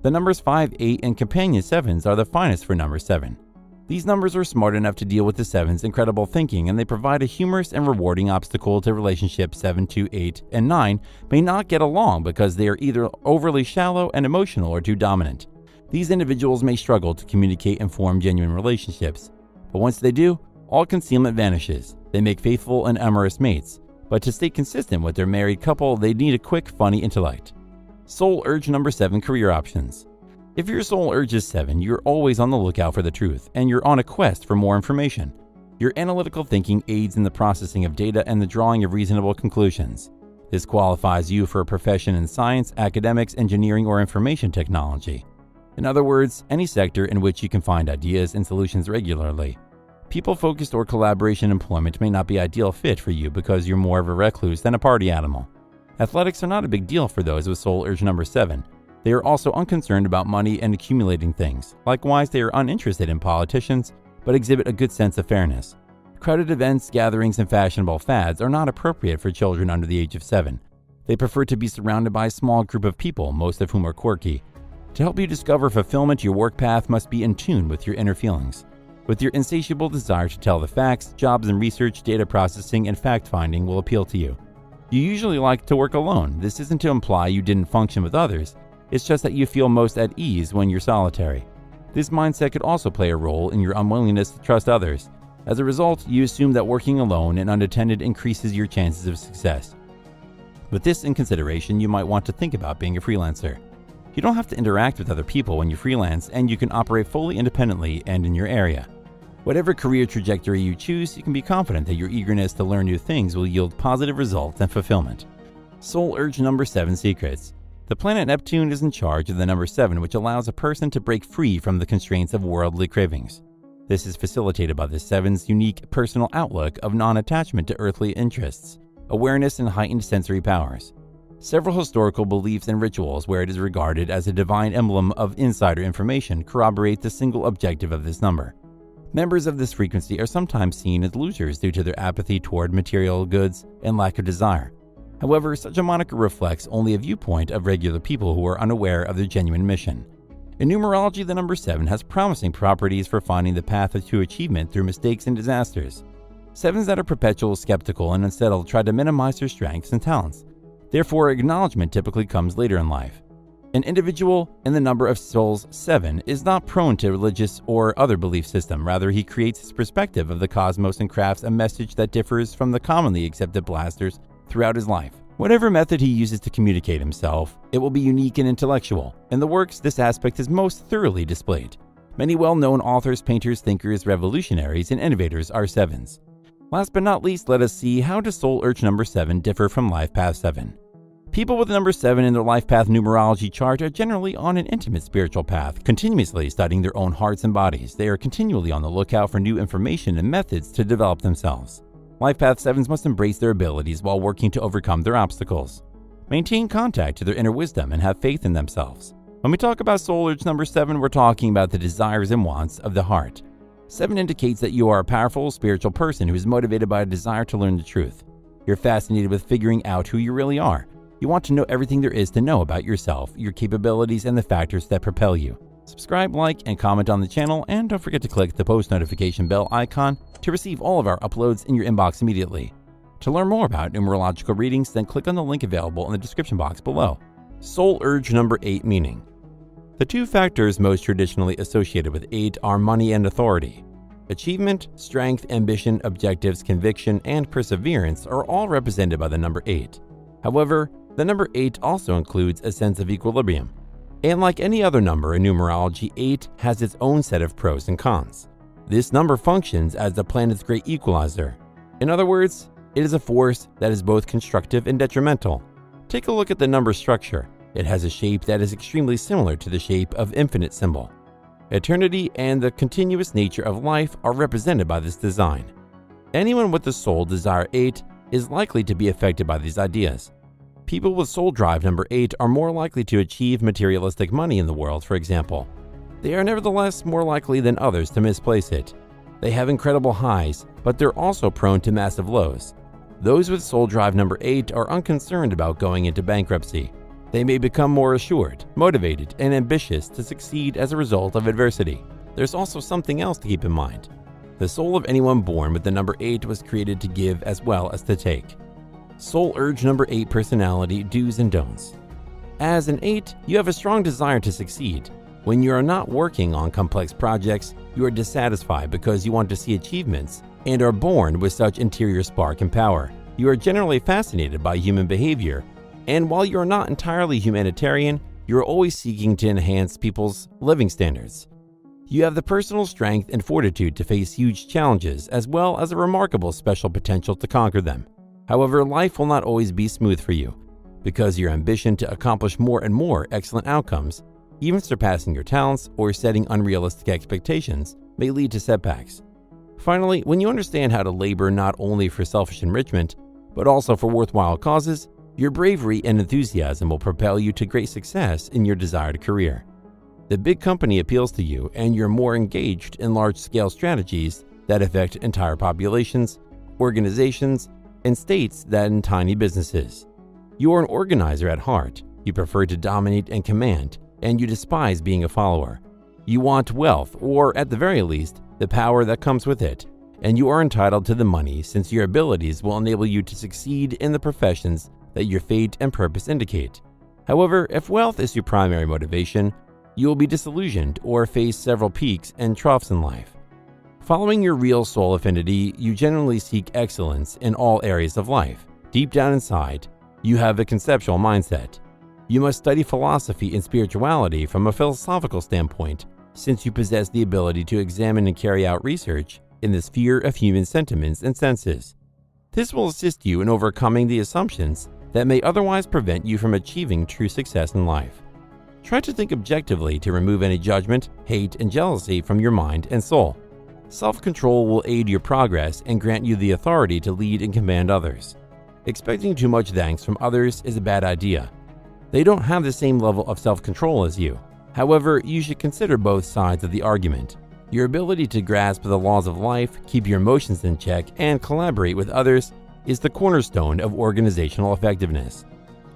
The numbers 5, 8, and companion 7s are the finest for number 7. These numbers are smart enough to deal with the 7's incredible thinking, and they provide a humorous and rewarding obstacle to relationships 7, 2, 8, and 9 may not get along because they are either overly shallow and emotional or too dominant. These individuals may struggle to communicate and form genuine relationships, but once they do, all concealment vanishes. They make faithful and amorous mates, but to stay consistent with their married couple, they need a quick, funny intellect. Soul Urge number 7 career options. If your soul urge is 7, you're always on the lookout for the truth, and you're on a quest for more information. Your analytical thinking aids in the processing of data and the drawing of reasonable conclusions. This qualifies you for a profession in science, academics, engineering, or information technology. In other words, any sector in which you can find ideas and solutions regularly. People-focused or collaboration employment may not be ideal fit for you because you're more of a recluse than a party animal. Athletics are not a big deal for those with soul urge number 7. They are also unconcerned about money and accumulating things. Likewise, they are uninterested in politicians, but exhibit a good sense of fairness. Crowded events, gatherings, and fashionable fads are not appropriate for children under the age of 7. They prefer to be surrounded by a small group of people, most of whom are quirky. To help you discover fulfillment, your work path must be in tune with your inner feelings. With your insatiable desire to tell the facts, jobs and research, data processing, and fact-finding will appeal to you. You usually like to work alone. This isn't to imply you didn't function with others. It's just that you feel most at ease when you're solitary. This mindset could also play a role in your unwillingness to trust others. As a result, you assume that working alone and unattended increases your chances of success. With this in consideration, you might want to think about being a freelancer. You don't have to interact with other people when you freelance, and you can operate fully independently and in your area. Whatever career trajectory you choose, you can be confident that your eagerness to learn new things will yield positive results and fulfillment. Soul Urge number 7 secrets. The planet Neptune is in charge of the number 7, which allows a person to break free from the constraints of worldly cravings. This is facilitated by the 7's unique personal outlook of non-attachment to earthly interests, awareness, and heightened sensory powers. Several historical beliefs and rituals where it is regarded as a divine emblem of insider information corroborate the single objective of this number. Members of this frequency are sometimes seen as losers due to their apathy toward material goods and lack of desire. However, such a moniker reflects only a viewpoint of regular people who are unaware of their genuine mission. In numerology, the number 7 has promising properties for finding the path to achievement through mistakes and disasters. 7s that are perpetual, skeptical, and unsettled try to minimize their strengths and talents. Therefore, acknowledgement typically comes later in life. An individual in the number of souls 7 is not prone to religious or other belief system. Rather, he creates his perspective of the cosmos and crafts a message that differs from the commonly accepted blasters throughout his life. Whatever method he uses to communicate himself, it will be unique and intellectual. In the works, this aspect is most thoroughly displayed. Many well-known authors, painters, thinkers, revolutionaries, and innovators are 7s. Last but not least, let us see how does Soul Urge number 7 differ from Life Path 7. People with number 7 in their life path numerology chart are generally on an intimate spiritual path, continuously studying their own hearts and bodies. They are continually on the lookout for new information and methods to develop themselves. Life path 7s must embrace their abilities while working to overcome their obstacles. Maintain contact to their inner wisdom and have faith in themselves. When we talk about Soul Urge number 7, we're talking about the desires and wants of the heart. 7 indicates that you are a powerful spiritual person who is motivated by a desire to learn the truth. You're fascinated with figuring out who you really are. You want to know everything there is to know about yourself, your capabilities, and the factors that propel you. Subscribe, like, and comment on the channel, and don't forget to click the post notification bell icon to receive all of our uploads in your inbox immediately. To learn more about numerological readings, then click on the link available in the description box below. Soul Urge number 8 meaning. The two factors most traditionally associated with 8 are money and authority. Achievement, strength, ambition, objectives, conviction, and perseverance are all represented by the number 8. However, the number 8 also includes a sense of equilibrium. And like any other number in numerology, 8 has its own set of pros and cons. This number functions as the planet's great equalizer. In other words, it is a force that is both constructive and detrimental. Take a look at the number structure. It has a shape that is extremely similar to the shape of infinite symbol. Eternity and the continuous nature of life are represented by this design. Anyone with the soul desire 8 is likely to be affected by these ideas. People with soul drive number 8 are more likely to achieve materialistic money in the world, for example. They are nevertheless more likely than others to misplace it. They have incredible highs, but they're also prone to massive lows. Those with soul drive number 8 are unconcerned about going into bankruptcy. They may become more assured, motivated, and ambitious to succeed as a result of adversity. There's also something else to keep in mind. The soul of anyone born with the number 8 was created to give as well as to take. Soul urge number 8 personality do's and don'ts. As an 8, you have a strong desire to succeed. When you are not working on complex projects, you are dissatisfied because you want to see achievements and are born with such interior spark and power. You are generally fascinated by human behavior, and while you are not entirely humanitarian, you are always seeking to enhance people's living standards. You have the personal strength and fortitude to face huge challenges, as well as a remarkable special potential to conquer them. However, life will not always be smooth for you, because your ambition to accomplish more and more excellent outcomes, even surpassing your talents or setting unrealistic expectations, may lead to setbacks. Finally, when you understand how to labor not only for selfish enrichment, but also for worthwhile causes, your bravery and enthusiasm will propel you to great success in your desired career. The big company appeals to you, and you're more engaged in large-scale strategies that affect entire populations, organizations, and states than in tiny businesses. You are an organizer at heart. You prefer to dominate and command, and you despise being a follower. You want wealth, or at the very least, the power that comes with it, and you are entitled to the money since your abilities will enable you to succeed in the professions that your fate and purpose indicate. However, if wealth is your primary motivation, you will be disillusioned or face several peaks and troughs in life. Following your real soul affinity, you generally seek excellence in all areas of life. Deep down inside, you have a conceptual mindset. You must study philosophy and spirituality from a philosophical standpoint, since you possess the ability to examine and carry out research in the sphere of human sentiments and senses. This will assist you in overcoming the assumptions that may otherwise prevent you from achieving true success in life. Try to think objectively to remove any judgment, hate, and jealousy from your mind and soul. Self-control will aid your progress and grant you the authority to lead and command others. Expecting too much thanks from others is a bad idea. They don't have the same level of self-control as you. However, you should consider both sides of the argument. Your ability to grasp the laws of life, keep your emotions in check, and collaborate with others is the cornerstone of organizational effectiveness.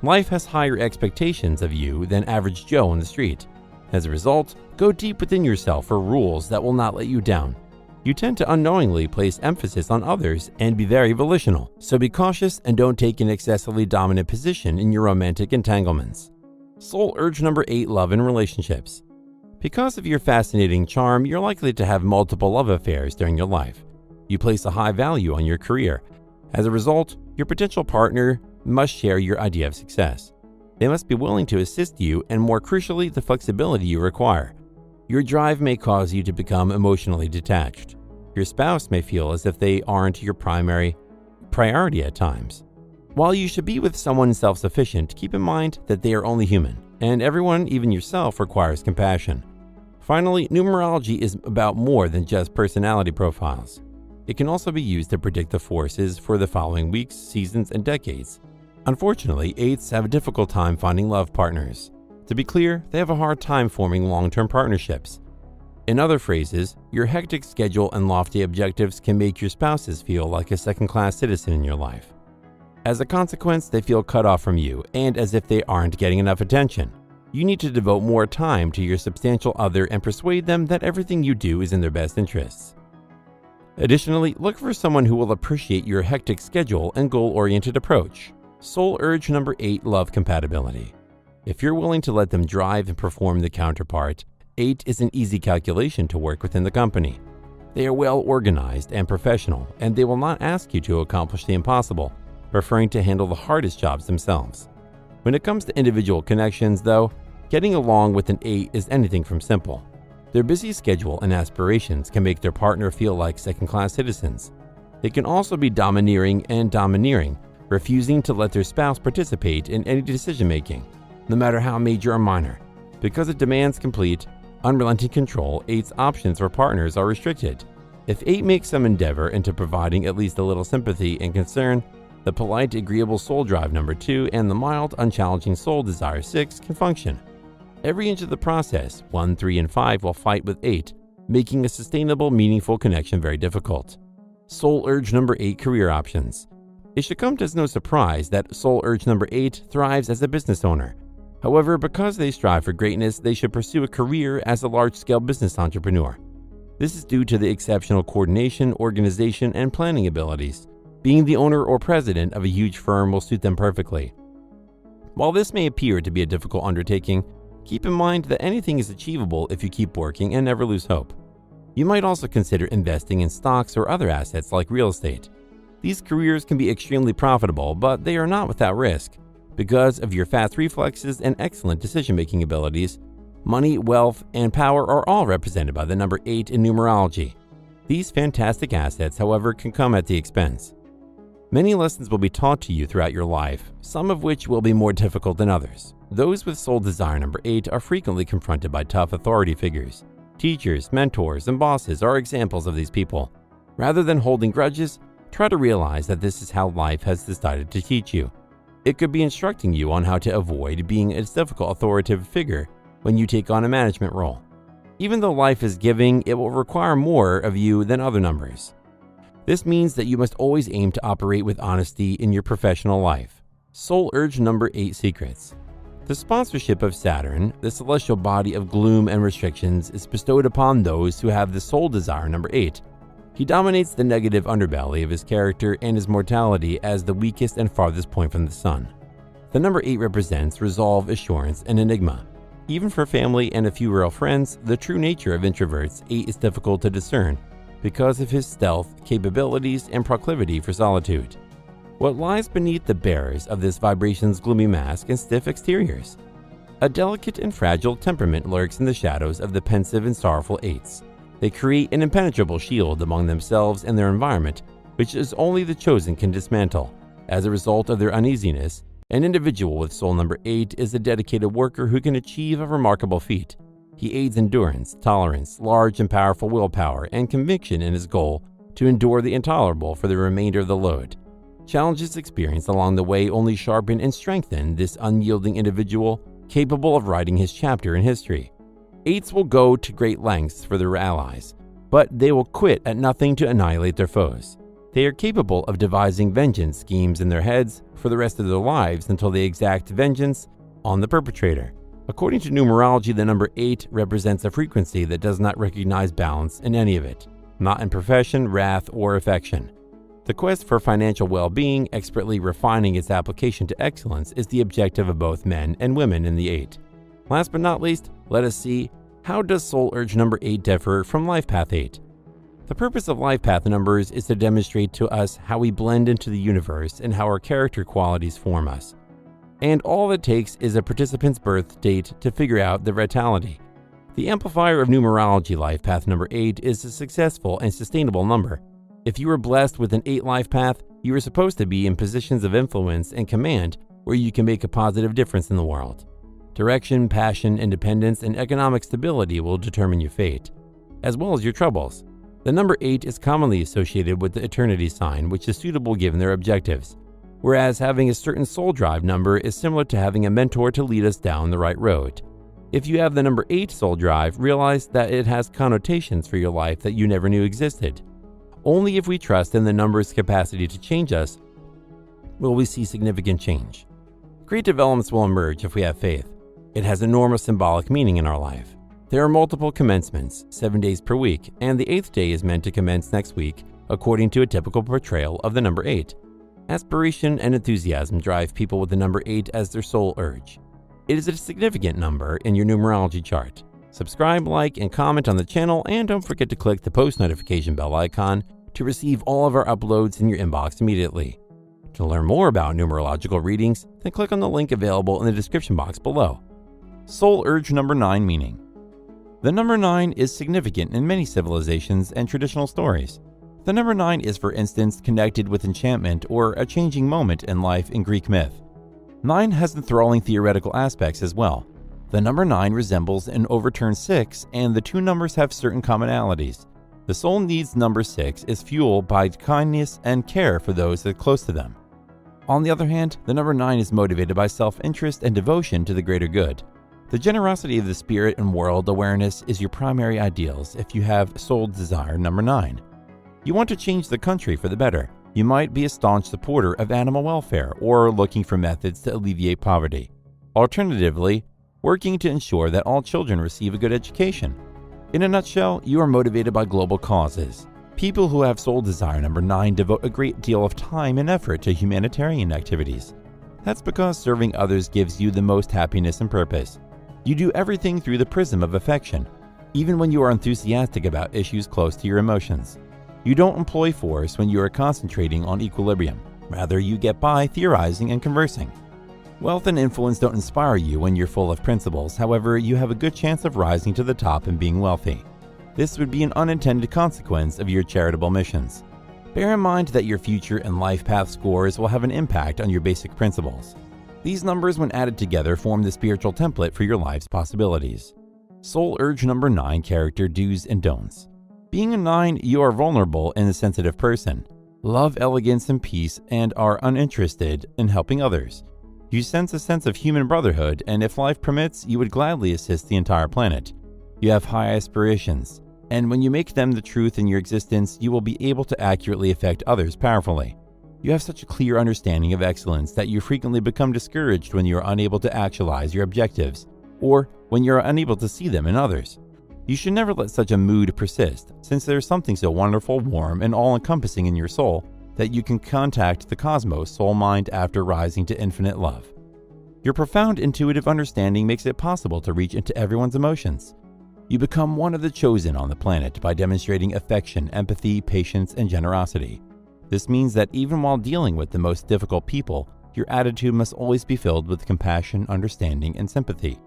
Life has higher expectations of you than average Joe on the street. As a result, go deep within yourself for rules that will not let you down. You tend to unknowingly place emphasis on others and be very volitional, so be cautious and don't take an excessively dominant position in your romantic entanglements. Soul urge number 8, love and relationships. Because of your fascinating charm, you're likely to have multiple love affairs during your life. You place a high value on your career. As a result, your potential partner must share your idea of success. They must be willing to assist you and, more crucially, the flexibility you require. Your drive may cause you to become emotionally detached. Your spouse may feel as if they aren't your primary priority at times. While you should be with someone self-sufficient, keep in mind that they are only human, and everyone, even yourself, requires compassion. Finally, numerology is about more than just personality profiles. It can also be used to predict the forces for the following weeks, seasons, and decades. Unfortunately, 8s have a difficult time finding love partners. To be clear, they have a hard time forming long-term partnerships. In other phrases, your hectic schedule and lofty objectives can make your spouses feel like a second-class citizen in your life. As a consequence, they feel cut off from you and as if they aren't getting enough attention. You need to devote more time to your substantial other and persuade them that everything you do is in their best interests. Additionally, look for someone who will appreciate your hectic schedule and goal-oriented approach. Soul urge number 8, love compatibility. If you're willing to let them drive and perform the counterpart, 8 is an easy calculation to work within the company. They are well organized and professional, and they will not ask you to accomplish the impossible, preferring to handle the hardest jobs themselves. When it comes to individual connections, though, getting along with an 8 is anything from simple. Their busy schedule and aspirations can make their partner feel like second-class citizens. They can also be domineering and domineering, refusing to let their spouse participate in any decision-making, no matter how major or minor. Because it demands complete, unrelenting control, 8's options for partners are restricted. If 8 makes some endeavor into providing at least a little sympathy and concern, the polite, agreeable soul drive number 2 and the mild, unchallenging soul desire 6 can function. Every inch of the process, 1, 3, and 5 will fight with 8, making a sustainable, meaningful connection very difficult. Soul urge number 8 career options. It should come as no surprise that soul urge number 8 thrives as a business owner. However, because they strive for greatness, they should pursue a career as a large-scale business entrepreneur. This is due to the exceptional coordination, organization, and planning abilities. Being the owner or president of a huge firm will suit them perfectly. While this may appear to be a difficult undertaking, keep in mind that anything is achievable if you keep working and never lose hope. You might also consider investing in stocks or other assets like real estate. These careers can be extremely profitable, but they are not without risk. Because of your fast reflexes and excellent decision-making abilities, money, wealth, and power are all represented by the number 8 in numerology. These fantastic assets, however, can come at the expense. Many lessons will be taught to you throughout your life, some of which will be more difficult than others. Those with soul desire number 8 are frequently confronted by tough authority figures. Teachers, mentors, and bosses are examples of these people. Rather than holding grudges, try to realize that this is how life has decided to teach you. It could be instructing you on how to avoid being a difficult authoritative figure when you take on a management role. Even though life is giving, it will require more of you than other numbers. This means that you must always aim to operate with honesty in your professional life. Soul urge number 8 secrets. The sponsorship of Saturn, the celestial body of gloom and restrictions, is bestowed upon those who have the soul desire number 8. He dominates the negative underbelly of his character and his mortality as the weakest and farthest point from the sun. The number 8 represents resolve, assurance, and enigma. Even for family and a few real friends, the true nature of introverts, 8 is difficult to discern because of his stealth, capabilities, and proclivity for solitude. What lies beneath the bearers of this vibration's gloomy mask and stiff exteriors? A delicate and fragile temperament lurks in the shadows of the pensive and sorrowful 8s. They create an impenetrable shield among themselves and their environment, which is only the chosen can dismantle. As a result of their uneasiness, an individual with soul number 8 is a dedicated worker who can achieve a remarkable feat. He aids endurance, tolerance, large and powerful willpower, and conviction in his goal to endure the intolerable for the remainder of the load. Challenges experienced along the way only sharpen and strengthen this unyielding individual capable of writing his chapter in history. 8s will go to great lengths for their allies, but they will quit at nothing to annihilate their foes. They are capable of devising vengeance schemes in their heads for the rest of their lives until they exact vengeance on the perpetrator. According to numerology, the number 8 represents a frequency that does not recognize balance in any of it, not in profession, wrath, or affection. The quest for financial well-being, expertly refining its application to excellence, is the objective of both men and women in the 8. Last but not least, let us see, how does soul urge number 8 differ from life path 8? The purpose of life path numbers is to demonstrate to us how we blend into the universe and how our character qualities form us. And all it takes is a participant's birth date to figure out their vitality. The amplifier of numerology life path number 8 is a successful and sustainable number. If you are blessed with an 8 life path, you are supposed to be in positions of influence and command where you can make a positive difference in the world. Direction, passion, independence, and economic stability will determine your fate, as well as your troubles. The number 8 is commonly associated with the eternity sign, which is suitable given their objectives, whereas having a certain soul drive number is similar to having a mentor to lead us down the right road. If you have the number 8 soul drive, realize that it has connotations for your life that you never knew existed. Only if we trust in the number's capacity to change us will we see significant change. Great developments will emerge if we have faith. It has enormous symbolic meaning in our life. There are multiple commencements, 7 days per week, and the 8th day is meant to commence next week, according to a typical portrayal of the number 8. Aspiration and enthusiasm drive people with the number 8 as their soul urge. It is a significant number in your numerology chart. Subscribe, like, and comment on the channel, and don't forget to click the post notification bell icon to receive all of our uploads in your inbox immediately. To learn more about numerological readings, then click on the link available in the description box below. Soul urge number 9 meaning. The number 9 is significant in many civilizations and traditional stories. The number 9 is, for instance, connected with enchantment or a changing moment in life in Greek myth. 9 has enthralling theoretical aspects as well. The number 9 resembles an overturned 6, and the two numbers have certain commonalities. The soul needs number 6 is fueled by kindness and care for those that are close to them. On the other hand, the number 9 is motivated by self-interest and devotion to the greater good. The generosity of the spirit and world awareness is your primary ideals if you have soul desire number 9. You want to change the country for the better. You might be a staunch supporter of animal welfare or looking for methods to alleviate poverty. Alternatively, working to ensure that all children receive a good education. In a nutshell, you are motivated by global causes. People who have soul desire number 9 devote a great deal of time and effort to humanitarian activities. That's because serving others gives you the most happiness and purpose. You do everything through the prism of affection, even when you are enthusiastic about issues close to your emotions. You don't employ force when you are concentrating on equilibrium. Rather, you get by theorizing and conversing. Wealth and influence don't inspire you when you're full of principles. However, you have a good chance of rising to the top and being wealthy. This would be an unintended consequence of your charitable missions. Bear in mind that your future and life path scores will have an impact on your basic principles. These numbers, when added together, form the spiritual template for your life's possibilities. Soul urge number 9 character do's and don'ts. Being a 9, you are vulnerable and a sensitive person, love elegance and peace, and are uninterested in helping others. You sense a sense of human brotherhood, and if life permits, you would gladly assist the entire planet. You have high aspirations, and when you make them the truth in your existence, you will be able to accurately affect others powerfully. You have such a clear understanding of excellence that you frequently become discouraged when you are unable to actualize your objectives, or when you are unable to see them in others. You should never let such a mood persist, since there is something so wonderful, warm, and all-encompassing in your soul that you can contact the cosmos soul mind after rising to infinite love. Your profound intuitive understanding makes it possible to reach into everyone's emotions. You become one of the chosen on the planet by demonstrating affection, empathy, patience, and generosity. This means that even while dealing with the most difficult people, your attitude must always be filled with compassion, understanding, and sympathy.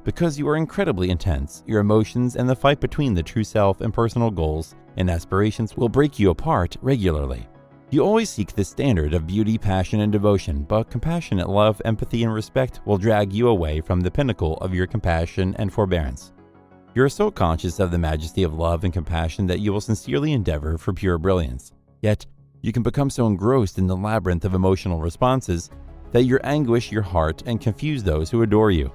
Because you are incredibly intense, your emotions and the fight between the true self and personal goals and aspirations will break you apart regularly. You always seek the standard of beauty, passion, and devotion, but compassionate love, empathy, and respect will drag you away from the pinnacle of your compassion and forbearance. You are so conscious of the majesty of love and compassion that you will sincerely endeavor for pure brilliance. Yet, you can become so engrossed in the labyrinth of emotional responses that you anguish your heart and confuse those who adore you.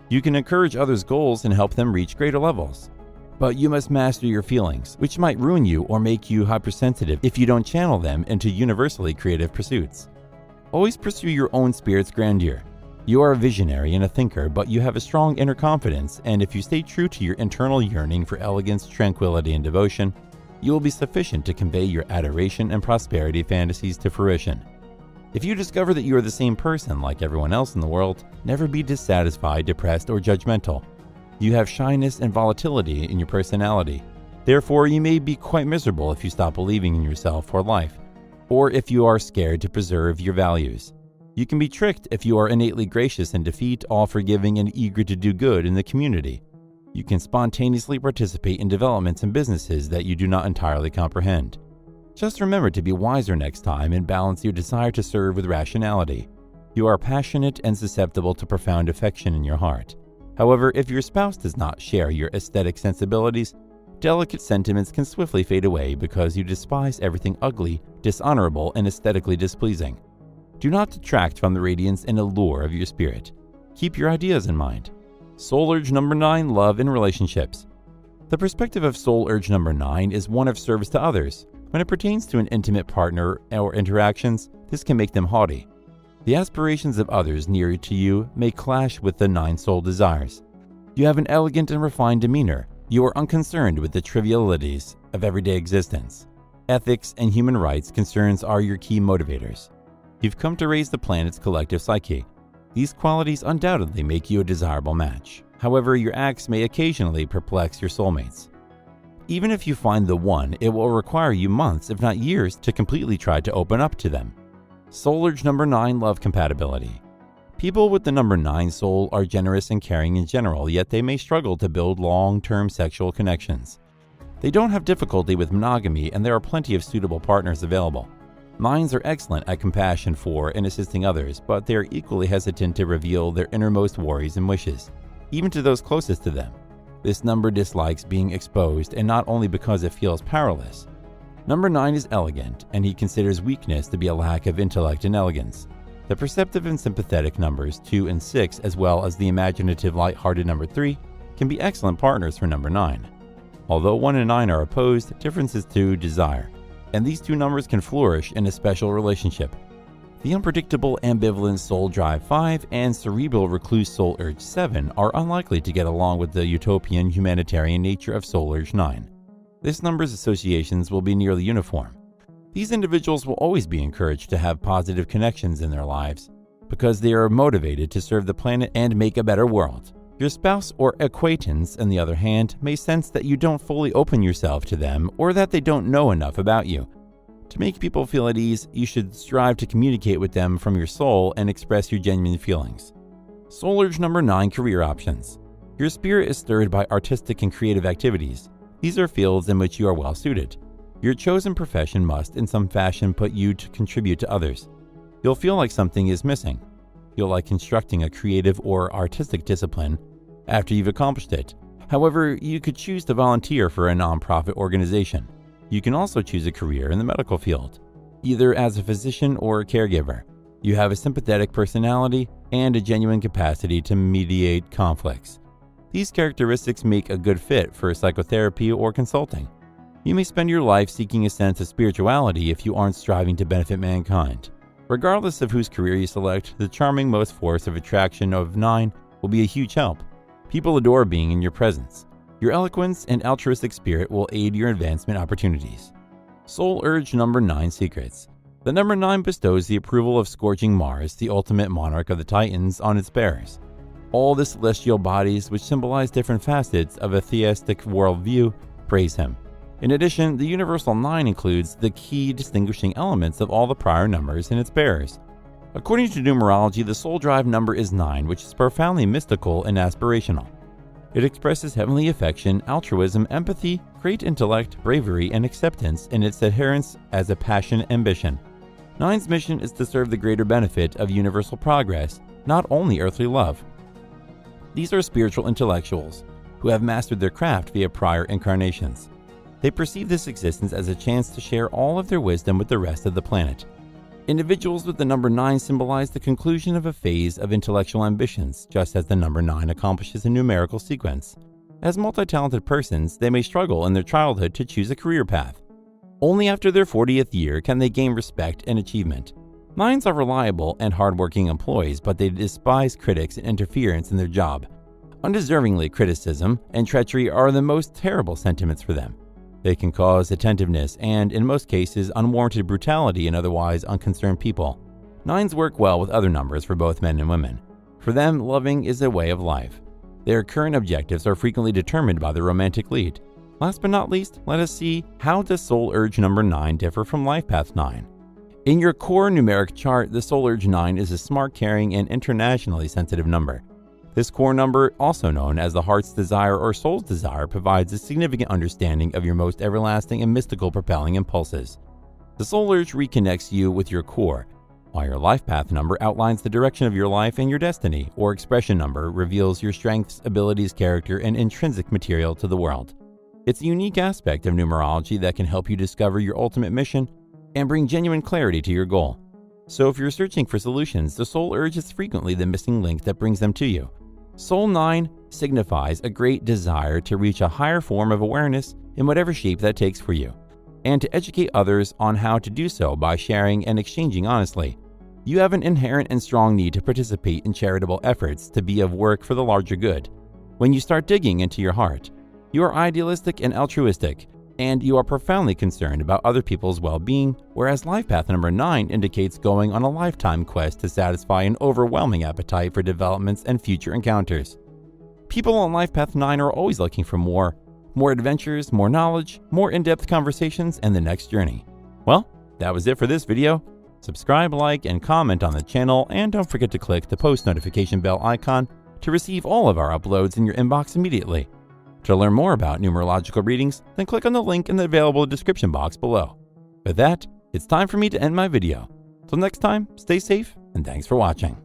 You can encourage others' goals and help them reach greater levels. But you must master your feelings, which might ruin you or make you hypersensitive if you don't channel them into universally creative pursuits. Always pursue your own spirit's grandeur. You are a visionary and a thinker, but you have a strong inner confidence, and if you stay true to your internal yearning for elegance, tranquility, and devotion, you will be sufficient to convey your adoration and prosperity fantasies to fruition. If you discover that you are the same person like everyone else in the world, never be dissatisfied, depressed, or judgmental. You have shyness and volatility in your personality. Therefore, you may be quite miserable if you stop believing in yourself or life, or if you are scared to preserve your values. You can be tricked if you are innately gracious in defeat, all-forgiving, and eager to do good in the community. You can spontaneously participate in developments and businesses that you do not entirely comprehend. Just remember to be wiser next time and balance your desire to serve with rationality. You are passionate and susceptible to profound affection in your heart. However, if your spouse does not share your aesthetic sensibilities, delicate sentiments can swiftly fade away because you despise everything ugly, dishonorable, and aesthetically displeasing. Do not detract from the radiance and allure of your spirit. Keep your ideas in mind. Soul urge number 9, love and relationships. The perspective of soul urge number 9 is one of service to others. When it pertains to an intimate partner or interactions, this can make them haughty. The aspirations of others near to you may clash with the 9 soul desires. You have an elegant and refined demeanor. You are unconcerned with the trivialities of everyday existence. Ethics and human rights concerns are your key motivators. You've come to raise the planet's collective psyche. These qualities undoubtedly make you a desirable match. However, your acts may occasionally perplex your soulmates. Even if you find the one, it will require you months, if not years, to completely try to open up to them. Soul urge number 9, love compatibility. People with the number 9 soul are generous and caring in general, yet they may struggle to build long-term sexual connections. They don't have difficulty with monogamy, and there are plenty of suitable partners available. 9s are excellent at compassion for and assisting others, but they are equally hesitant to reveal their innermost worries and wishes, even to those closest to them. This number dislikes being exposed, and not only because it feels powerless. Number 9 is elegant, and he considers weakness to be a lack of intellect and elegance. The perceptive and sympathetic numbers 2 and 6, as well as the imaginative, light-hearted number 3, can be excellent partners for number 9. Although 1 and 9 are opposed, differences to desire, and these two numbers can flourish in a special relationship. The unpredictable, ambivalent soul drive 5 and cerebral recluse soul urge 7 are unlikely to get along with the utopian humanitarian nature of soul urge 9. This number's associations will be nearly uniform. These individuals will always be encouraged to have positive connections in their lives because they are motivated to serve the planet and make a better world. Your spouse or acquaintance, on the other hand, may sense that you don't fully open yourself to them or that they don't know enough about you. To make people feel at ease, you should strive to communicate with them from your soul and express your genuine feelings. Soul urge number 9, career options. Your spirit is stirred by artistic and creative activities. These are fields in which you are well suited. Your chosen profession must, in some fashion, put you to contribute to others. You'll feel like something is missing. You'll like constructing a creative or artistic discipline after you've accomplished it. However, you could choose to volunteer for a nonprofit organization. You can also choose a career in the medical field, either as a physician or a caregiver. You have a sympathetic personality and a genuine capacity to mediate conflicts. These characteristics make a good fit for psychotherapy or consulting. You may spend your life seeking a sense of spirituality if you aren't striving to benefit mankind. Regardless of whose career you select, the charming most force of attraction of 9 will be a huge help. People adore being in your presence. Your eloquence and altruistic spirit will aid your advancement opportunities. Soul urge number 9, secrets. The number 9 bestows the approval of scorching Mars, the ultimate monarch of the Titans, on its bearers. All the celestial bodies, which symbolize different facets of a theistic worldview, praise him. In addition, the universal 9 includes the key distinguishing elements of all the prior numbers and its bearers. According to numerology, the soul drive number is 9, which is profoundly mystical and aspirational. It expresses heavenly affection, altruism, empathy, great intellect, bravery, and acceptance in its adherence as a passionate ambition. 9's mission is to serve the greater benefit of universal progress, not only earthly love. These are spiritual intellectuals who have mastered their craft via prior incarnations. They perceive this existence as a chance to share all of their wisdom with the rest of the planet. Individuals with the number 9 symbolize the conclusion of a phase of intellectual ambitions, just as the number 9 accomplishes a numerical sequence. As multi-talented persons, they may struggle in their childhood to choose a career path. Only after their 40th year can they gain respect and achievement. 9s are reliable and hardworking employees, but they despise critics and interference in their job. Undeservingly, criticism and treachery are the most terrible sentiments for them. They can cause attentiveness and, in most cases, unwarranted brutality in otherwise unconcerned people. 9s work well with other numbers for both men and women. For them, loving is a way of life. Their current objectives are frequently determined by the romantic lead. Last but not least, let us see how does soul urge number 9 differ from life path 9. In your core numeric chart, the soul urge 9 is a smart, caring, and internationally sensitive number. This core number, also known as the heart's desire or soul's desire, provides a significant understanding of your most everlasting and mystical propelling impulses. The soul urge reconnects you with your core, while your life path number outlines the direction of your life and your destiny, or expression number reveals your strengths, abilities, character, and intrinsic material to the world. It's a unique aspect of numerology that can help you discover your ultimate mission and bring genuine clarity to your goal. So if you're searching for solutions, the soul urge is frequently the missing link that brings them to you. Soul 9 signifies a great desire to reach a higher form of awareness in whatever shape that takes for you, and to educate others on how to do so by sharing and exchanging honestly. You have an inherent and strong need to participate in charitable efforts to be of work for the larger good. When you start digging into your heart, you are idealistic and altruistic, and you are profoundly concerned about other people's well-being, whereas life path number 9 indicates going on a lifetime quest to satisfy an overwhelming appetite for developments and future encounters. People on life path 9 are always looking for more adventures, more knowledge, more in-depth conversations, and the next journey. Well, that was it for this video. Subscribe, like, and comment on the channel, and don't forget to click the post notification bell icon to receive all of our uploads in your inbox immediately. To learn more about numerological readings, then click on the link in the available description box below. With that, it's time for me to end my video. Till next time, stay safe, and thanks for watching.